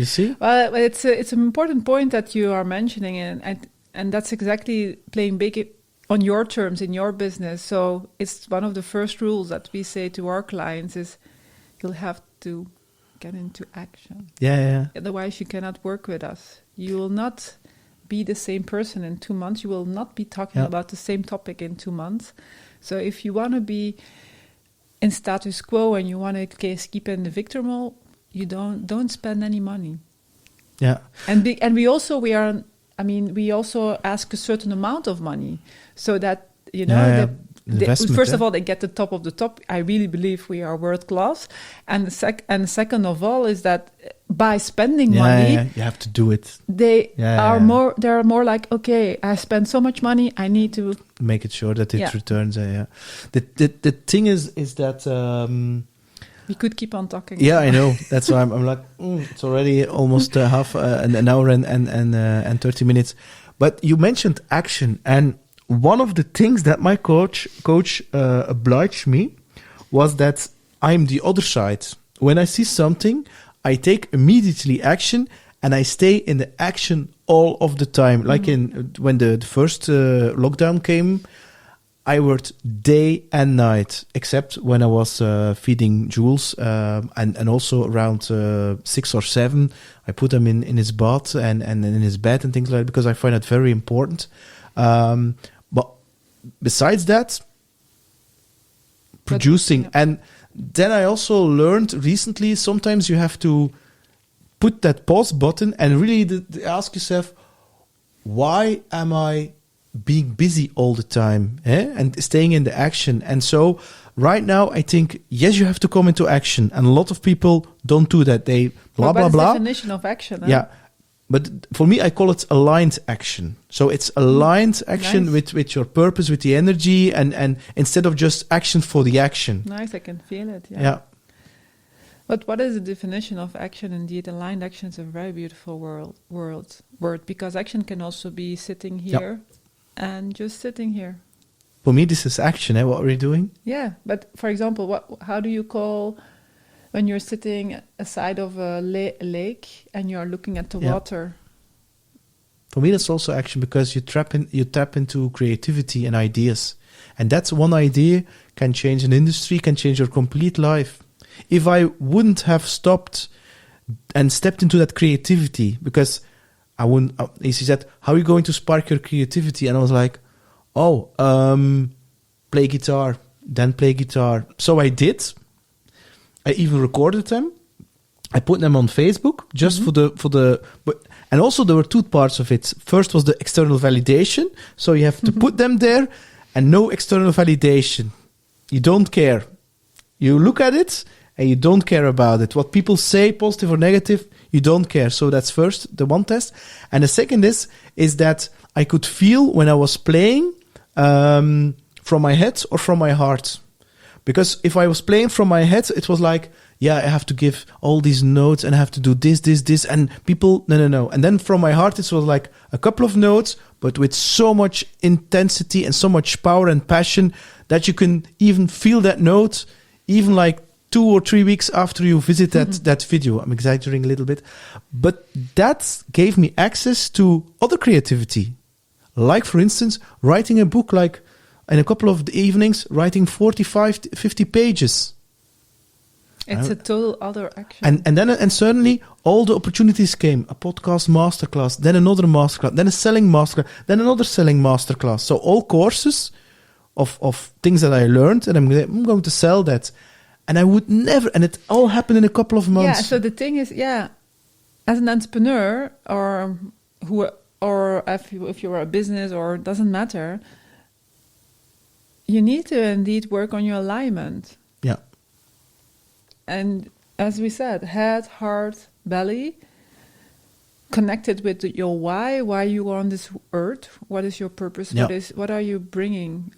see? Well, it's an important point that you are mentioning, and that's exactly playing big on your terms in your business. So it's one of the first rules that we say to our clients is you'll have to get into action. Yeah. Otherwise, you cannot work with us. You will not be the same person in 2 months. You will not be talking about the same topic in 2 months. So if you want to be in status quo and you want to keep in the victim role, you don't spend any money. Yeah. And we also ask a certain amount of money so that first of all, they get the top of the top. I really believe we are world class. And second of all is that by spending money, you have to do it. They're more like, okay, I spend so much money, I need to make it sure that it returns. The thing is that we could keep on talking. Yeah, I know. That's why I'm like, it's already almost half an hour and 30 minutes. But you mentioned action, and one of the things that my coach obliged me was that I'm the other side. When I see something, I take immediately action, and I stay in the action all of the time. Like when the first lockdown came, I worked day and night, except when I was feeding Jules, and also around 6 or 7, I put him in his bath and in his bed and things like that, because I find that very important. But besides that, producing. And then I also learned recently, sometimes you have to put that pause button and really ask yourself, why am I being busy all the time, and staying in the action? And so right now, I think, yes, you have to come into action. And a lot of people don't do that. They blah, blah, blah. The definition of action. Yeah. But for me, I call it aligned action. So it's aligned action with your purpose, with the energy, and instead of just action for the action. Nice, I can feel it. Yeah. But what is the definition of action? Indeed, aligned action is a very beautiful word, because action can also be sitting here and just sitting here. For me, this is action, what we're doing. Yeah, but for example, how do you call when you're sitting aside of a lake and you're looking at the water? For me, that's also action, because you tap into creativity and ideas. And that's one idea can change an industry, can change your complete life. If I wouldn't have stopped and stepped into that creativity, because I wouldn't, he said, how are you going to spark your creativity? And I was like, play guitar, then play guitar. So I did. I even recorded them. I put them on Facebook just and also there were two parts of it. First was the external validation. So you have to put them there, and no external validation. You don't care. You look at it and you don't care about it. What people say, positive or negative, you don't care. So that's first, the one test. And the second is that I could feel when I was playing from my head or from my heart. Because if I was playing from my head, it was like, I have to give all these notes and I have to do this. And people, no. And then from my heart, it was like a couple of notes, but with so much intensity and so much power and passion that you can even feel that note, even like 2 or 3 weeks after you visit that video. I'm exaggerating a little bit. But that gave me access to other creativity. Like, for instance, writing a book, like in a couple of evenings, writing 45, 50 pages. It's a total other action. And suddenly all the opportunities came. A podcast masterclass, then another masterclass, then a selling masterclass, then another selling masterclass. So all courses of things that I learned, and I'm going to sell that. And I would never, and it all happened in a couple of months. Yeah, so the thing is, as an entrepreneur or if you're a business, or it doesn't matter, you need to indeed work on your alignment. Yeah. And as we said, head, heart, belly, connected with your why you are on this earth, what is your purpose, what are you bringing?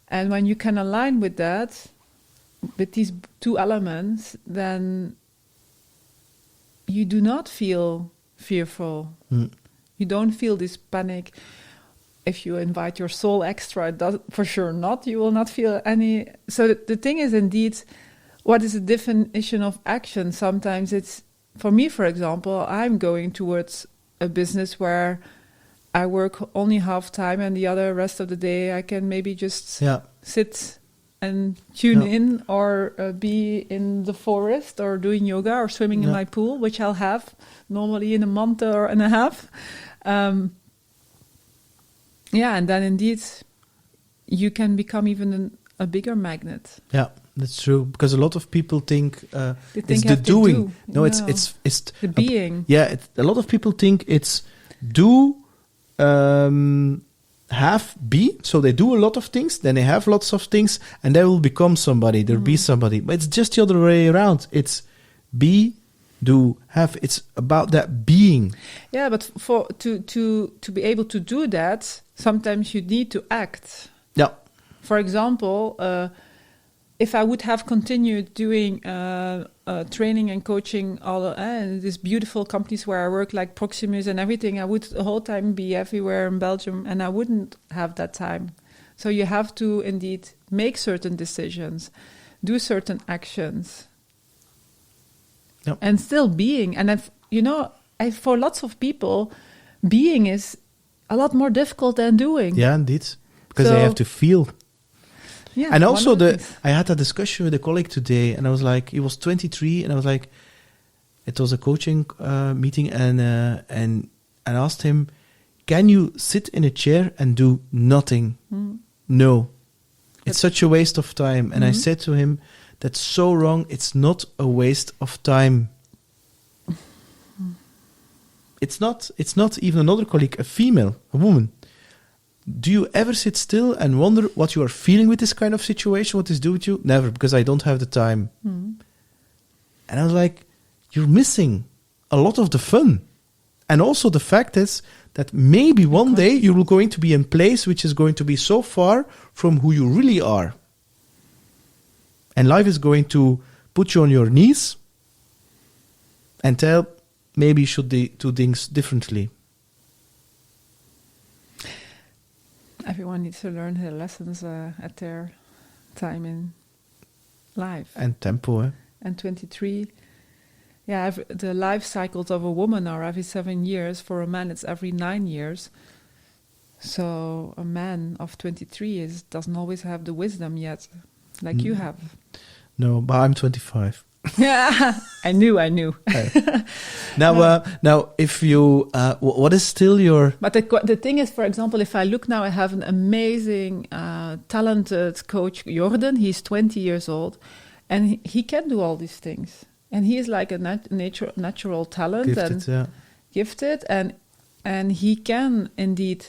And when you can align with that, with these two elements, then you do not feel fearful. You don't feel this panic. If you invite your soul extra, it does, for sure not. You will not feel any. So the thing is, indeed, what is the definition of action? Sometimes it's, for me, for example, I'm going towards a business where I work only half time, and the other rest of the day I can maybe just sit and tune in, or be in the forest, or doing yoga, or swimming in my pool, which I'll have normally in a month or and a half. And then indeed you can become even a bigger magnet. Yeah, that's true. Because a lot of people think it's the doing. No, it's the being. A lot of people think it's do, have, be. So they do a lot of things, then they have lots of things, and they will become somebody. They'll be somebody. But it's just the other way around. It's be, do, have. It's about that being. Yeah, but to be able to do that, sometimes you need to act. Yeah. For example, if I would have continued doing training and coaching all these beautiful companies where I work, like Proximus and everything, I would the whole time be everywhere in Belgium, and I wouldn't have that time. So you have to indeed make certain decisions, do certain actions. Yep. And still being. And for lots of people, being is a lot more difficult than doing. Yeah, indeed. Because they have to feel. Yeah, and also I had a discussion with a colleague today, and I was like, he was 23, and I was like, it was a coaching meeting, and I asked him, can you sit in a chair and do nothing? No. It's such a waste of time. And I said to him, that's so wrong. It's not a waste of time. It's not even another colleague, a female, a woman. Do you ever sit still and wonder what you are feeling with this kind of situation, what this do with you? Never, because I don't have the time. And I was like, you're missing a lot of the fun. And also the fact is that maybe one day you're going to be in a place which is going to be so far from who you really are. And life is going to put you on your knees and tell maybe should they do things differently? Everyone needs to learn their lessons at their time in life. And tempo, eh? And 23, the life cycles of a woman are every 7 years. For a man, it's every 9 years. So a man of 23 doesn't always have the wisdom yet, like you have. No, but I'm 25. Yeah, I knew. Now, if you, what is still your... But the thing is, for example, if I look now, I have an amazing, talented coach, Jordan. He's 20 years old, and he can do all these things. And he is like a natural talent, gifted, and he can indeed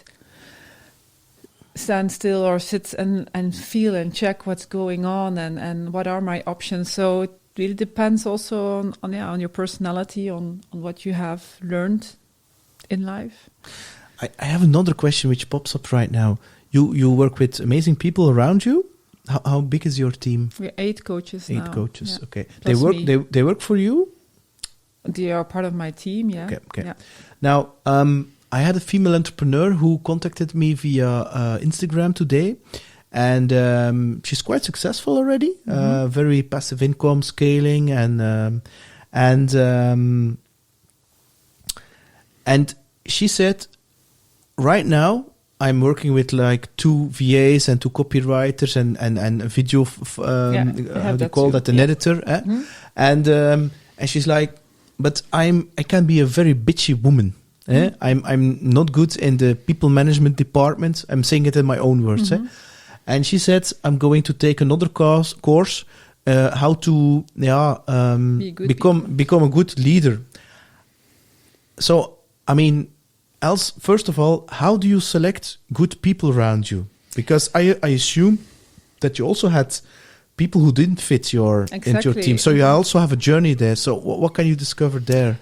stand still or sit and feel and check what's going on and what are my options. So it really depends also on your personality, on what you have learned in life. I have another question which pops up right now. You work with amazing people around you. How big is your team? We're 8 coaches now. 8 coaches, yeah. okay. Plus They work for you? They are part of my team, yeah. Okay. Yeah. Now, I had a female entrepreneur who contacted me via Instagram today, and she's quite successful already. Very passive income, scaling, and she said, right now I'm working with like 2 VAs and 2 copywriters and a video. How do you call that? An editor, eh? And she's like, but I can be a very bitchy woman. I'm not good in the people management department. I'm saying it in my own words. And she said, I'm going to take another course how to become a good leader. So, I mean, Els, first of all, how do you select good people around you? Because I assume that you also had people who didn't fit into your team. So you also have a journey there. So what can you discover there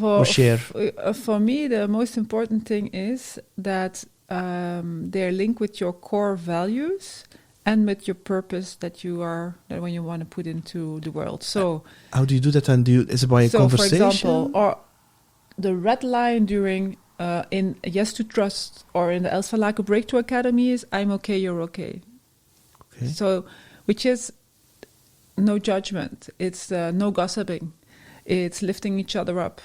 or share? For me, the most important thing is that they're linked with your core values and with your purpose that when you want to put into the world. So how do you do that? And is it by a conversation? For example, or the red line during in Yes to Trust or in the Els Van Laecke Breakthrough Academy is I'm okay, you're okay. So, which is no judgment. It's no gossiping. It's lifting each other up.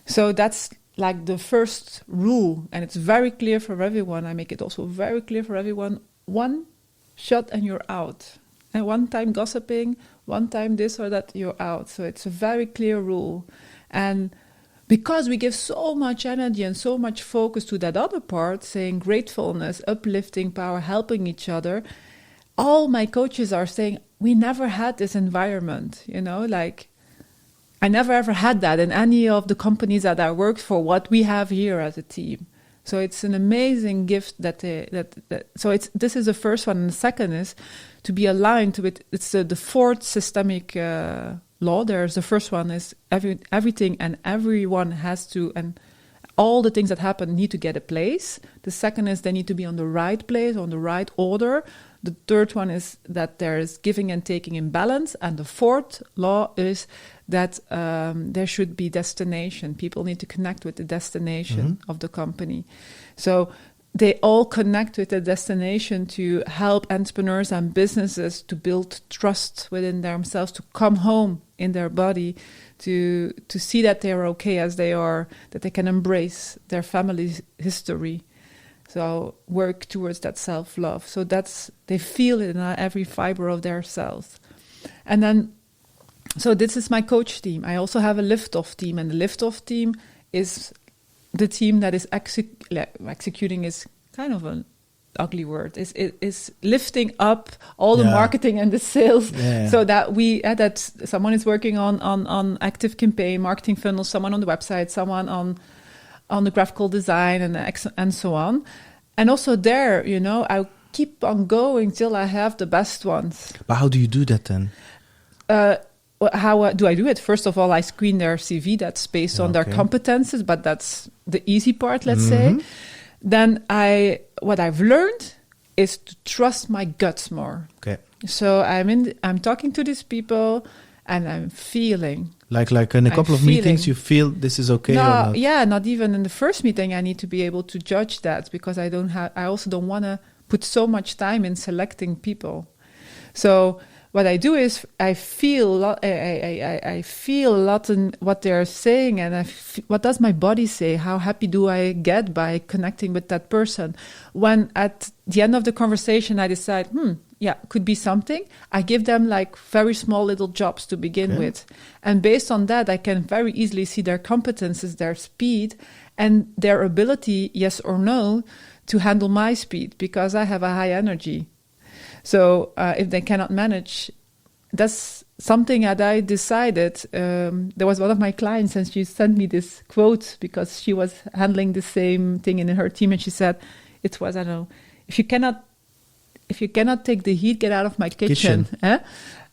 So that's like the first rule, and it's very clear for everyone. I make it also very clear for everyone. 1 shot and you're out. And 1 time gossiping, 1 time this or that, you're out. So it's a very clear rule. And because we give so much energy and so much focus to that other part, saying gratefulness, uplifting power, helping each other, all my coaches are saying, we never had this environment, like I never ever had that in any of the companies that I worked for, what we have here as a team. So it's an amazing gift this is the first one. And the second is to be aligned with, it's the 4th systemic law. There's the first one is everything and everyone has to, and all the things that happen need to get a place. The second is they need to be on the right place, on the right order. The third one is that there is giving and taking in balance. And the 4th law is that there should be destination. People need to connect with the destination of the company. So they all connect with the destination to help entrepreneurs and businesses to build trust within themselves, to come home in their body, to see that they're okay as they are, that they can embrace their family's history. So work towards that self-love. So they feel it in every fiber of their cells. And then, so this is my coach team. I also have a lift-off team, and the lift-off team is the team that is executing is kind of an ugly word. Is lifting up all the marketing and the sales, so that that someone is working on active campaign, marketing funnels, someone on the website, someone on the graphical design and so on. And also there, I keep on going till I have the best ones. But how do you do that then? How do I do it? First of all, I screen their CV. That's based on their competences, but that's the easy part, let's say. Then what I've learned is to trust my guts more. Okay. So I'm talking to these people and I'm feeling Like in a couple of meetings, you feel this is okay or not? Yeah, not even in the first meeting. I need to be able to judge that because I also don't want to put so much time in selecting people. So what I do is I feel a lot in what they're saying, and what does my body say? How happy do I get by connecting with that person? When at the end of the conversation I decide, could be something, I give them like very small little jobs to begin with. And based on that, I can very easily see their competences, their speed, and their ability, yes or no, to handle my speed, because I have a high energy. So if they cannot manage, that's something that I decided. There was one of my clients, and she sent me this quote because she was handling the same thing in her team, and she said, it was, I don't know, if you cannot take the heat, get out of my kitchen.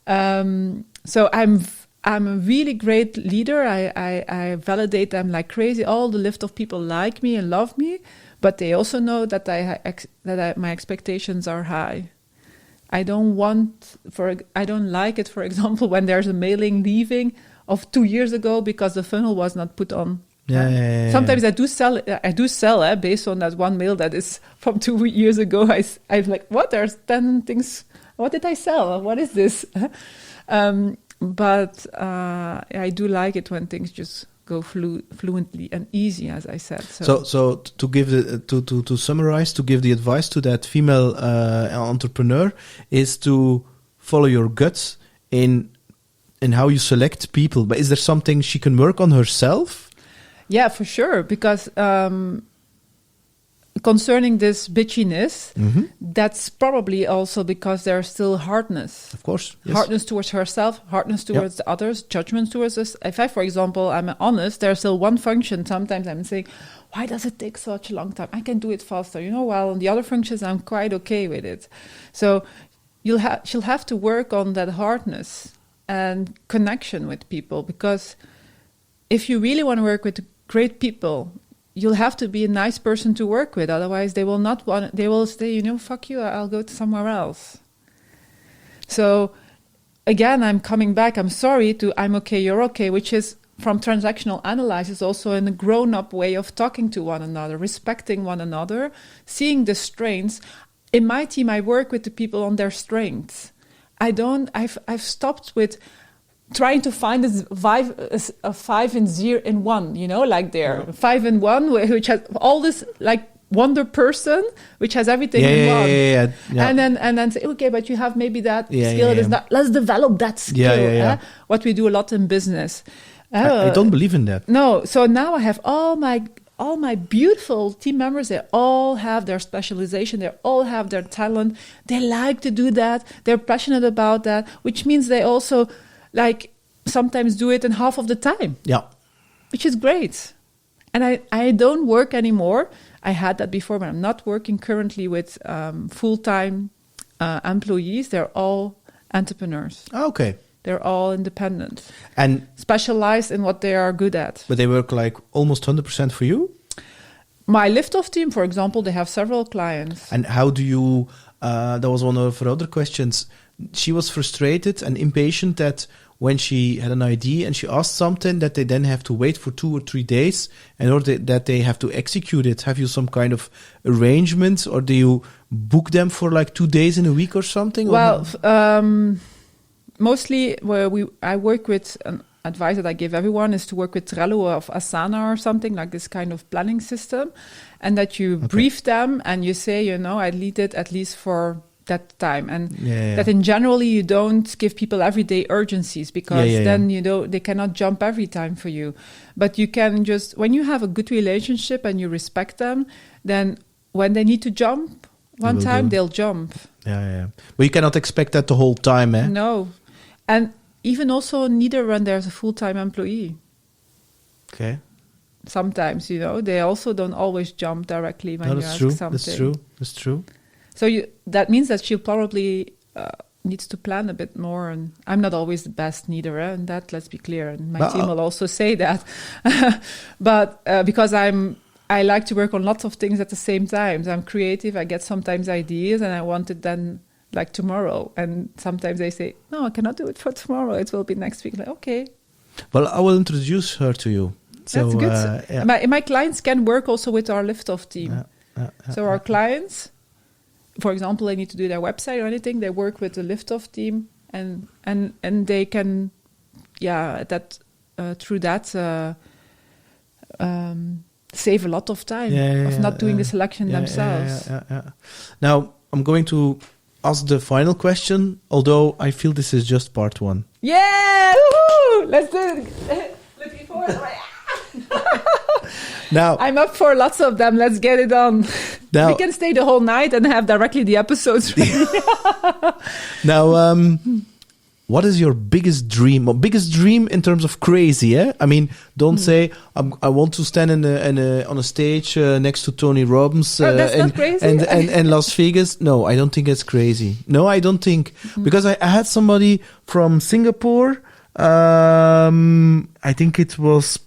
So I'm a really great leader. I validate them like crazy. All the lift of people like me and love me, but they also know that my expectations are high. I don't like it, for example, when there's a mailing leaving of 2 years ago because the funnel was not put on. Sometimes I do sell based on that one mail that is from 2 years ago. I'm like, what? There's 10 things. What did I sell? What is this? But I do like it when things just go fluently and easy, as I said. So to give to summarize, to give the advice to that female entrepreneur is to follow your guts in how you select people. But is there something she can work on herself? Yeah, for sure. Because concerning this bitchiness, that's probably also because there's still hardness. Of course. Yes. Hardness towards herself, hardness towards the others, judgment towards us. If I, for example, I'm honest, there's still one function. Sometimes I'm saying, why does it take such a long time? I can do it faster. While on the other functions, I'm quite okay with it. So she'll have to work on that hardness and connection with people, because if you really want to work with great people, you'll have to be a nice person to work with. Otherwise, they will say, fuck you, I'll go to somewhere else. So again, I'm coming back. I'm sorry to I'm okay, you're okay, which is from transactional analysis also in a grown-up way of talking to one another, respecting one another, seeing the strengths. In my team, I work with the people on their strengths. I've stopped with trying to find a 5 and 0 in 1, like there, 5 and 1, which has all this like wonder person, which has everything in one. Yeah. And then say, okay, but you have maybe that skill. It is not. Let's develop that skill. What we do a lot in business. I don't believe in that. No. So now I have all my beautiful team members. They all have their specialization. They all have their talent. They like to do that. They're passionate about that, which means they also sometimes do it in half of the time. Yeah. Which is great. And I don't work anymore. I had that before, but I'm not working currently with full-time employees. They're all entrepreneurs. Oh, okay. They're all independent. And specialized in what they are good at. But they work like almost 100% for you? My lift-off team, for example, they have several clients. And how do you... that was one of her other questions. She was frustrated and impatient that when she had an idea and she asked something, that they then have to wait for 2 or 3 days in order that they have to execute it. Have you some kind of arrangement, or do you book them for like 2 days in a week or something? Well, mostly I work with an advice that I give everyone is to work with Trello or Asana or something like this kind of planning system, and that you brief them and you say, I need it at least for that time, and that in generally you don't give people everyday urgencies, because then they cannot jump every time for you. But you can just, when you have a good relationship and you respect them, then when they need to jump one time, they'll jump. But you cannot expect that the whole time, eh? No. And even also neither when there's a full-time employee. Okay. Sometimes, they also don't always jump directly when you ask something. That's true. So that means that she probably needs to plan a bit more. And I'm not always the best neither, and that, let's be clear. And my team will also say that. But because I like to work on lots of things at the same time. So I'm creative. I get sometimes ideas, and I want it then like tomorrow. And sometimes they say, no, I cannot do it for tomorrow. It will be next week. Like, okay. Well, I will introduce her to you. So, that's good. My clients can work also with our lift-off team. So our clients, for example, they need to do their website or anything. They work with the lift-off team, and they can, through that, save a lot of time of not doing the selection themselves. Now I'm going to ask the final question, although I feel this is just part one. Yeah, woohoo! Let's do it. Looking forward. Now I'm up for lots of them. Let's get it on. Now, we can stay the whole night and have directly the episodes ready. Now, what is your biggest dream? Or biggest dream in terms of crazy? I mean, don't say I want to stand on a stage next to Tony Robbins that's not crazy. and Las Vegas. No, I don't think it's crazy. No, I don't think because I had somebody from Singapore. I think it was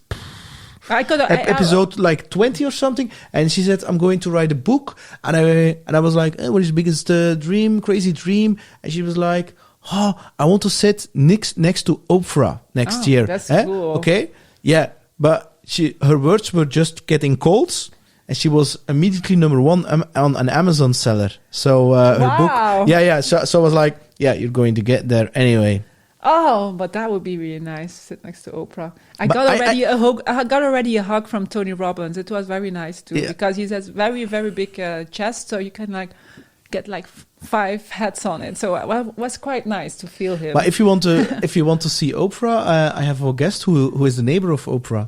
episode like 20 or something, and she said, I'm going to write a book, and I was like, what is your biggest dream, crazy dream? And she was like, I want to sit next to Oprah next year. That's cool. Okay, yeah, but her words were just getting cold, and she was immediately number one on an Amazon seller. So her book, so I was like, you're going to get there anyway. Oh, but that would be really nice to sit next to Oprah. I got already a hug from Tony Robbins. It was very nice too, because he has very, very big chest, so you can like get like 5 hats on it. So it was quite nice to feel him. But if you want to see Oprah, I have a guest who is the neighbor of Oprah.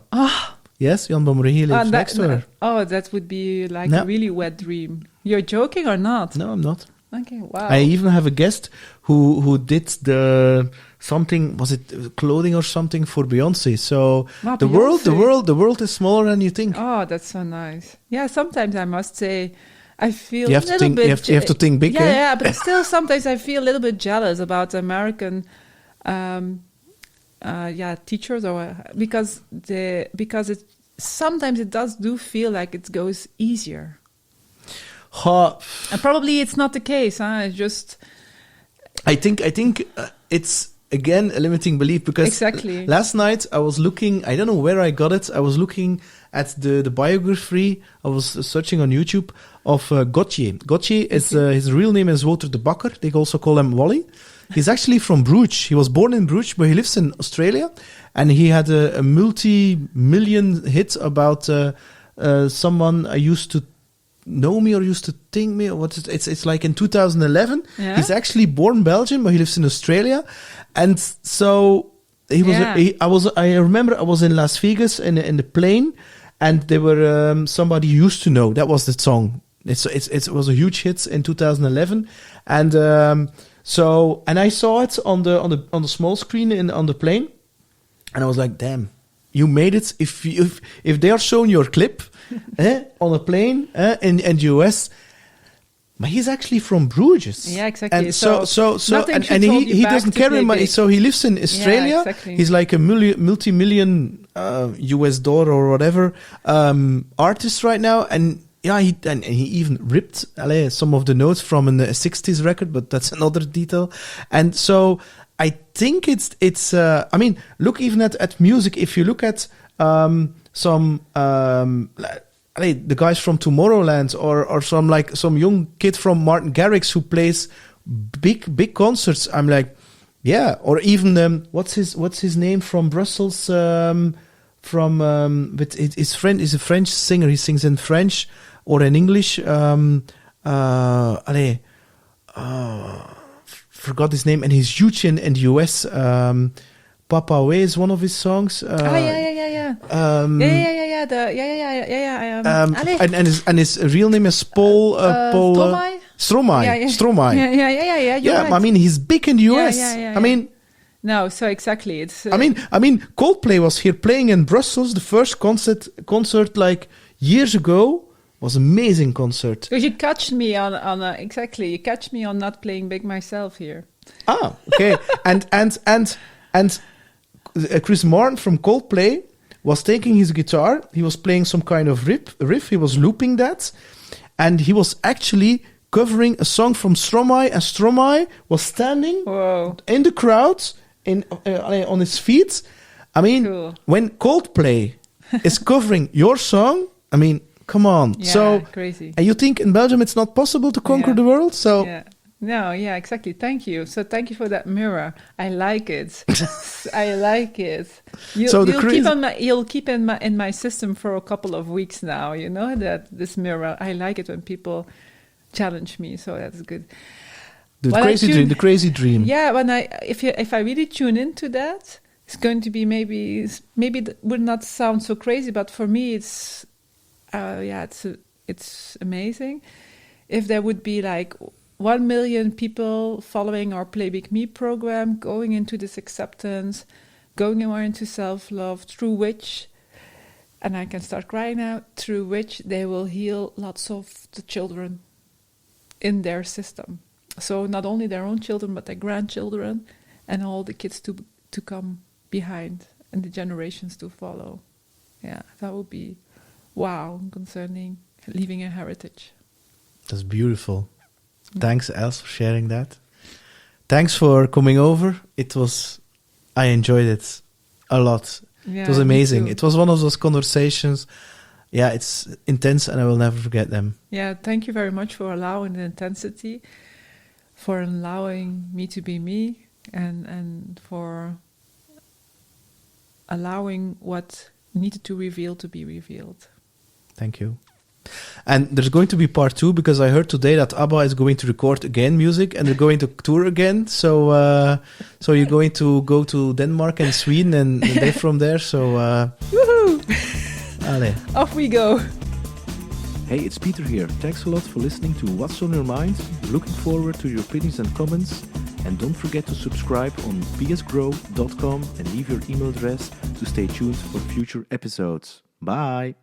Yes, Jan Bommerie lives next to her. Oh, that would be like a really wet dream. You're joking or not? No, I'm not. Okay, wow. I even have a guest who did the something, was it clothing or something for Beyonce? So the world is smaller than you think. Oh, that's so nice. Yeah, sometimes I must say I feel you have to think big. Yeah, but still sometimes I feel a little bit jealous about American teachers, or because it sometimes it do feel like it goes easier. And probably it's not the case. It's just. I think it's again a limiting belief, because last night I was looking. I don't know where I got it. I was looking at the biography. I was searching on YouTube of Gauthier. Gauthier is his real name is Wouter de Bakker. They also call him Wally. He's actually from Bruges. He was born in Bruges, but he lives in Australia, and he had a multi-million hit about someone I used to know me or used to think me, or it's like in 2011. He's actually born in Belgium, but he lives in Australia, and so he was. I remember I was in Las Vegas in the plane, and there were somebody you used to know. That was the song. It was a huge hit in 2011, and and I saw it on the small screen on the plane, and I was like, damn. You made it. If they are showing your clip on a plane in the US, but he's actually from Bruges. Yeah, exactly. And so he doesn't carry money. So he lives in Australia. Yeah, exactly. He's like a multi-million US dollar or whatever artist right now, and he even ripped some of the notes from a 60s record, but that's another detail. And so I think it's I mean, look even at music. If you look at some the guys from Tomorrowland or some young kid from Martin Garrix who plays big concerts, I'm like, yeah. Or even what's his name from Brussels? But his friend is a French singer. He sings in French or in English. Forgot his name, and he's huge in the US. Papa Way is one of his songs. And his real name is Paul Stromae. Stromae. Yeah, right. I mean, he's big in the US. I mean, no, so exactly. It's. I mean, Coldplay was here playing in Brussels. The first concert like years ago. Was amazing concert. Because you catch me on you catch me on not playing big myself here. Ah, okay. and Chris Martin from Coldplay was taking his guitar. He was playing some kind of riff. He was looping that, and he was actually covering a song from Stromae. And Stromae was standing in the crowd on his feet. I mean, cool. When Coldplay is covering your song, I mean, come on. Yeah, so crazy. And you think in Belgium it's not possible to conquer the world? So yeah. No, yeah, exactly. Thank you. So thank you for that mirror. I like it. I like it. You'll keep in my system for a couple of weeks now. You know that this mirror. I like it when people challenge me. So that's good. The crazy dream. Yeah, if I really tune into that, it's going to be maybe it would not sound so crazy, but for me it's amazing. If there would be like 1 million people following our Play Big Me program, going into this acceptance, going more into self-love, through which, and I can start crying now, through which they will heal lots of the children in their system. So not only their own children, but their grandchildren and all the kids to come behind and the generations to follow. Yeah, that would be wow concerning leaving a heritage. That's beautiful. Thanks, Els, for sharing that. Thanks for coming over. I enjoyed it a lot. Yeah, it was amazing. It was one of those conversations. Yeah, it's intense and I will never forget them. Yeah, thank you very much for allowing the intensity, for allowing me to be me, and for allowing what needed to reveal to be revealed. Thank you. And there's going to be part 2 because I heard today that ABBA is going to record again music and they're going to tour again. So you're going to go to Denmark and Sweden and they're from there. So woohoo! Allez. Off we go. Hey, it's Peter here. Thanks a lot for listening to What's on Your Mind. Looking forward to your opinions and comments. And don't forget to subscribe on psgrow.com and leave your email address to stay tuned for future episodes. Bye!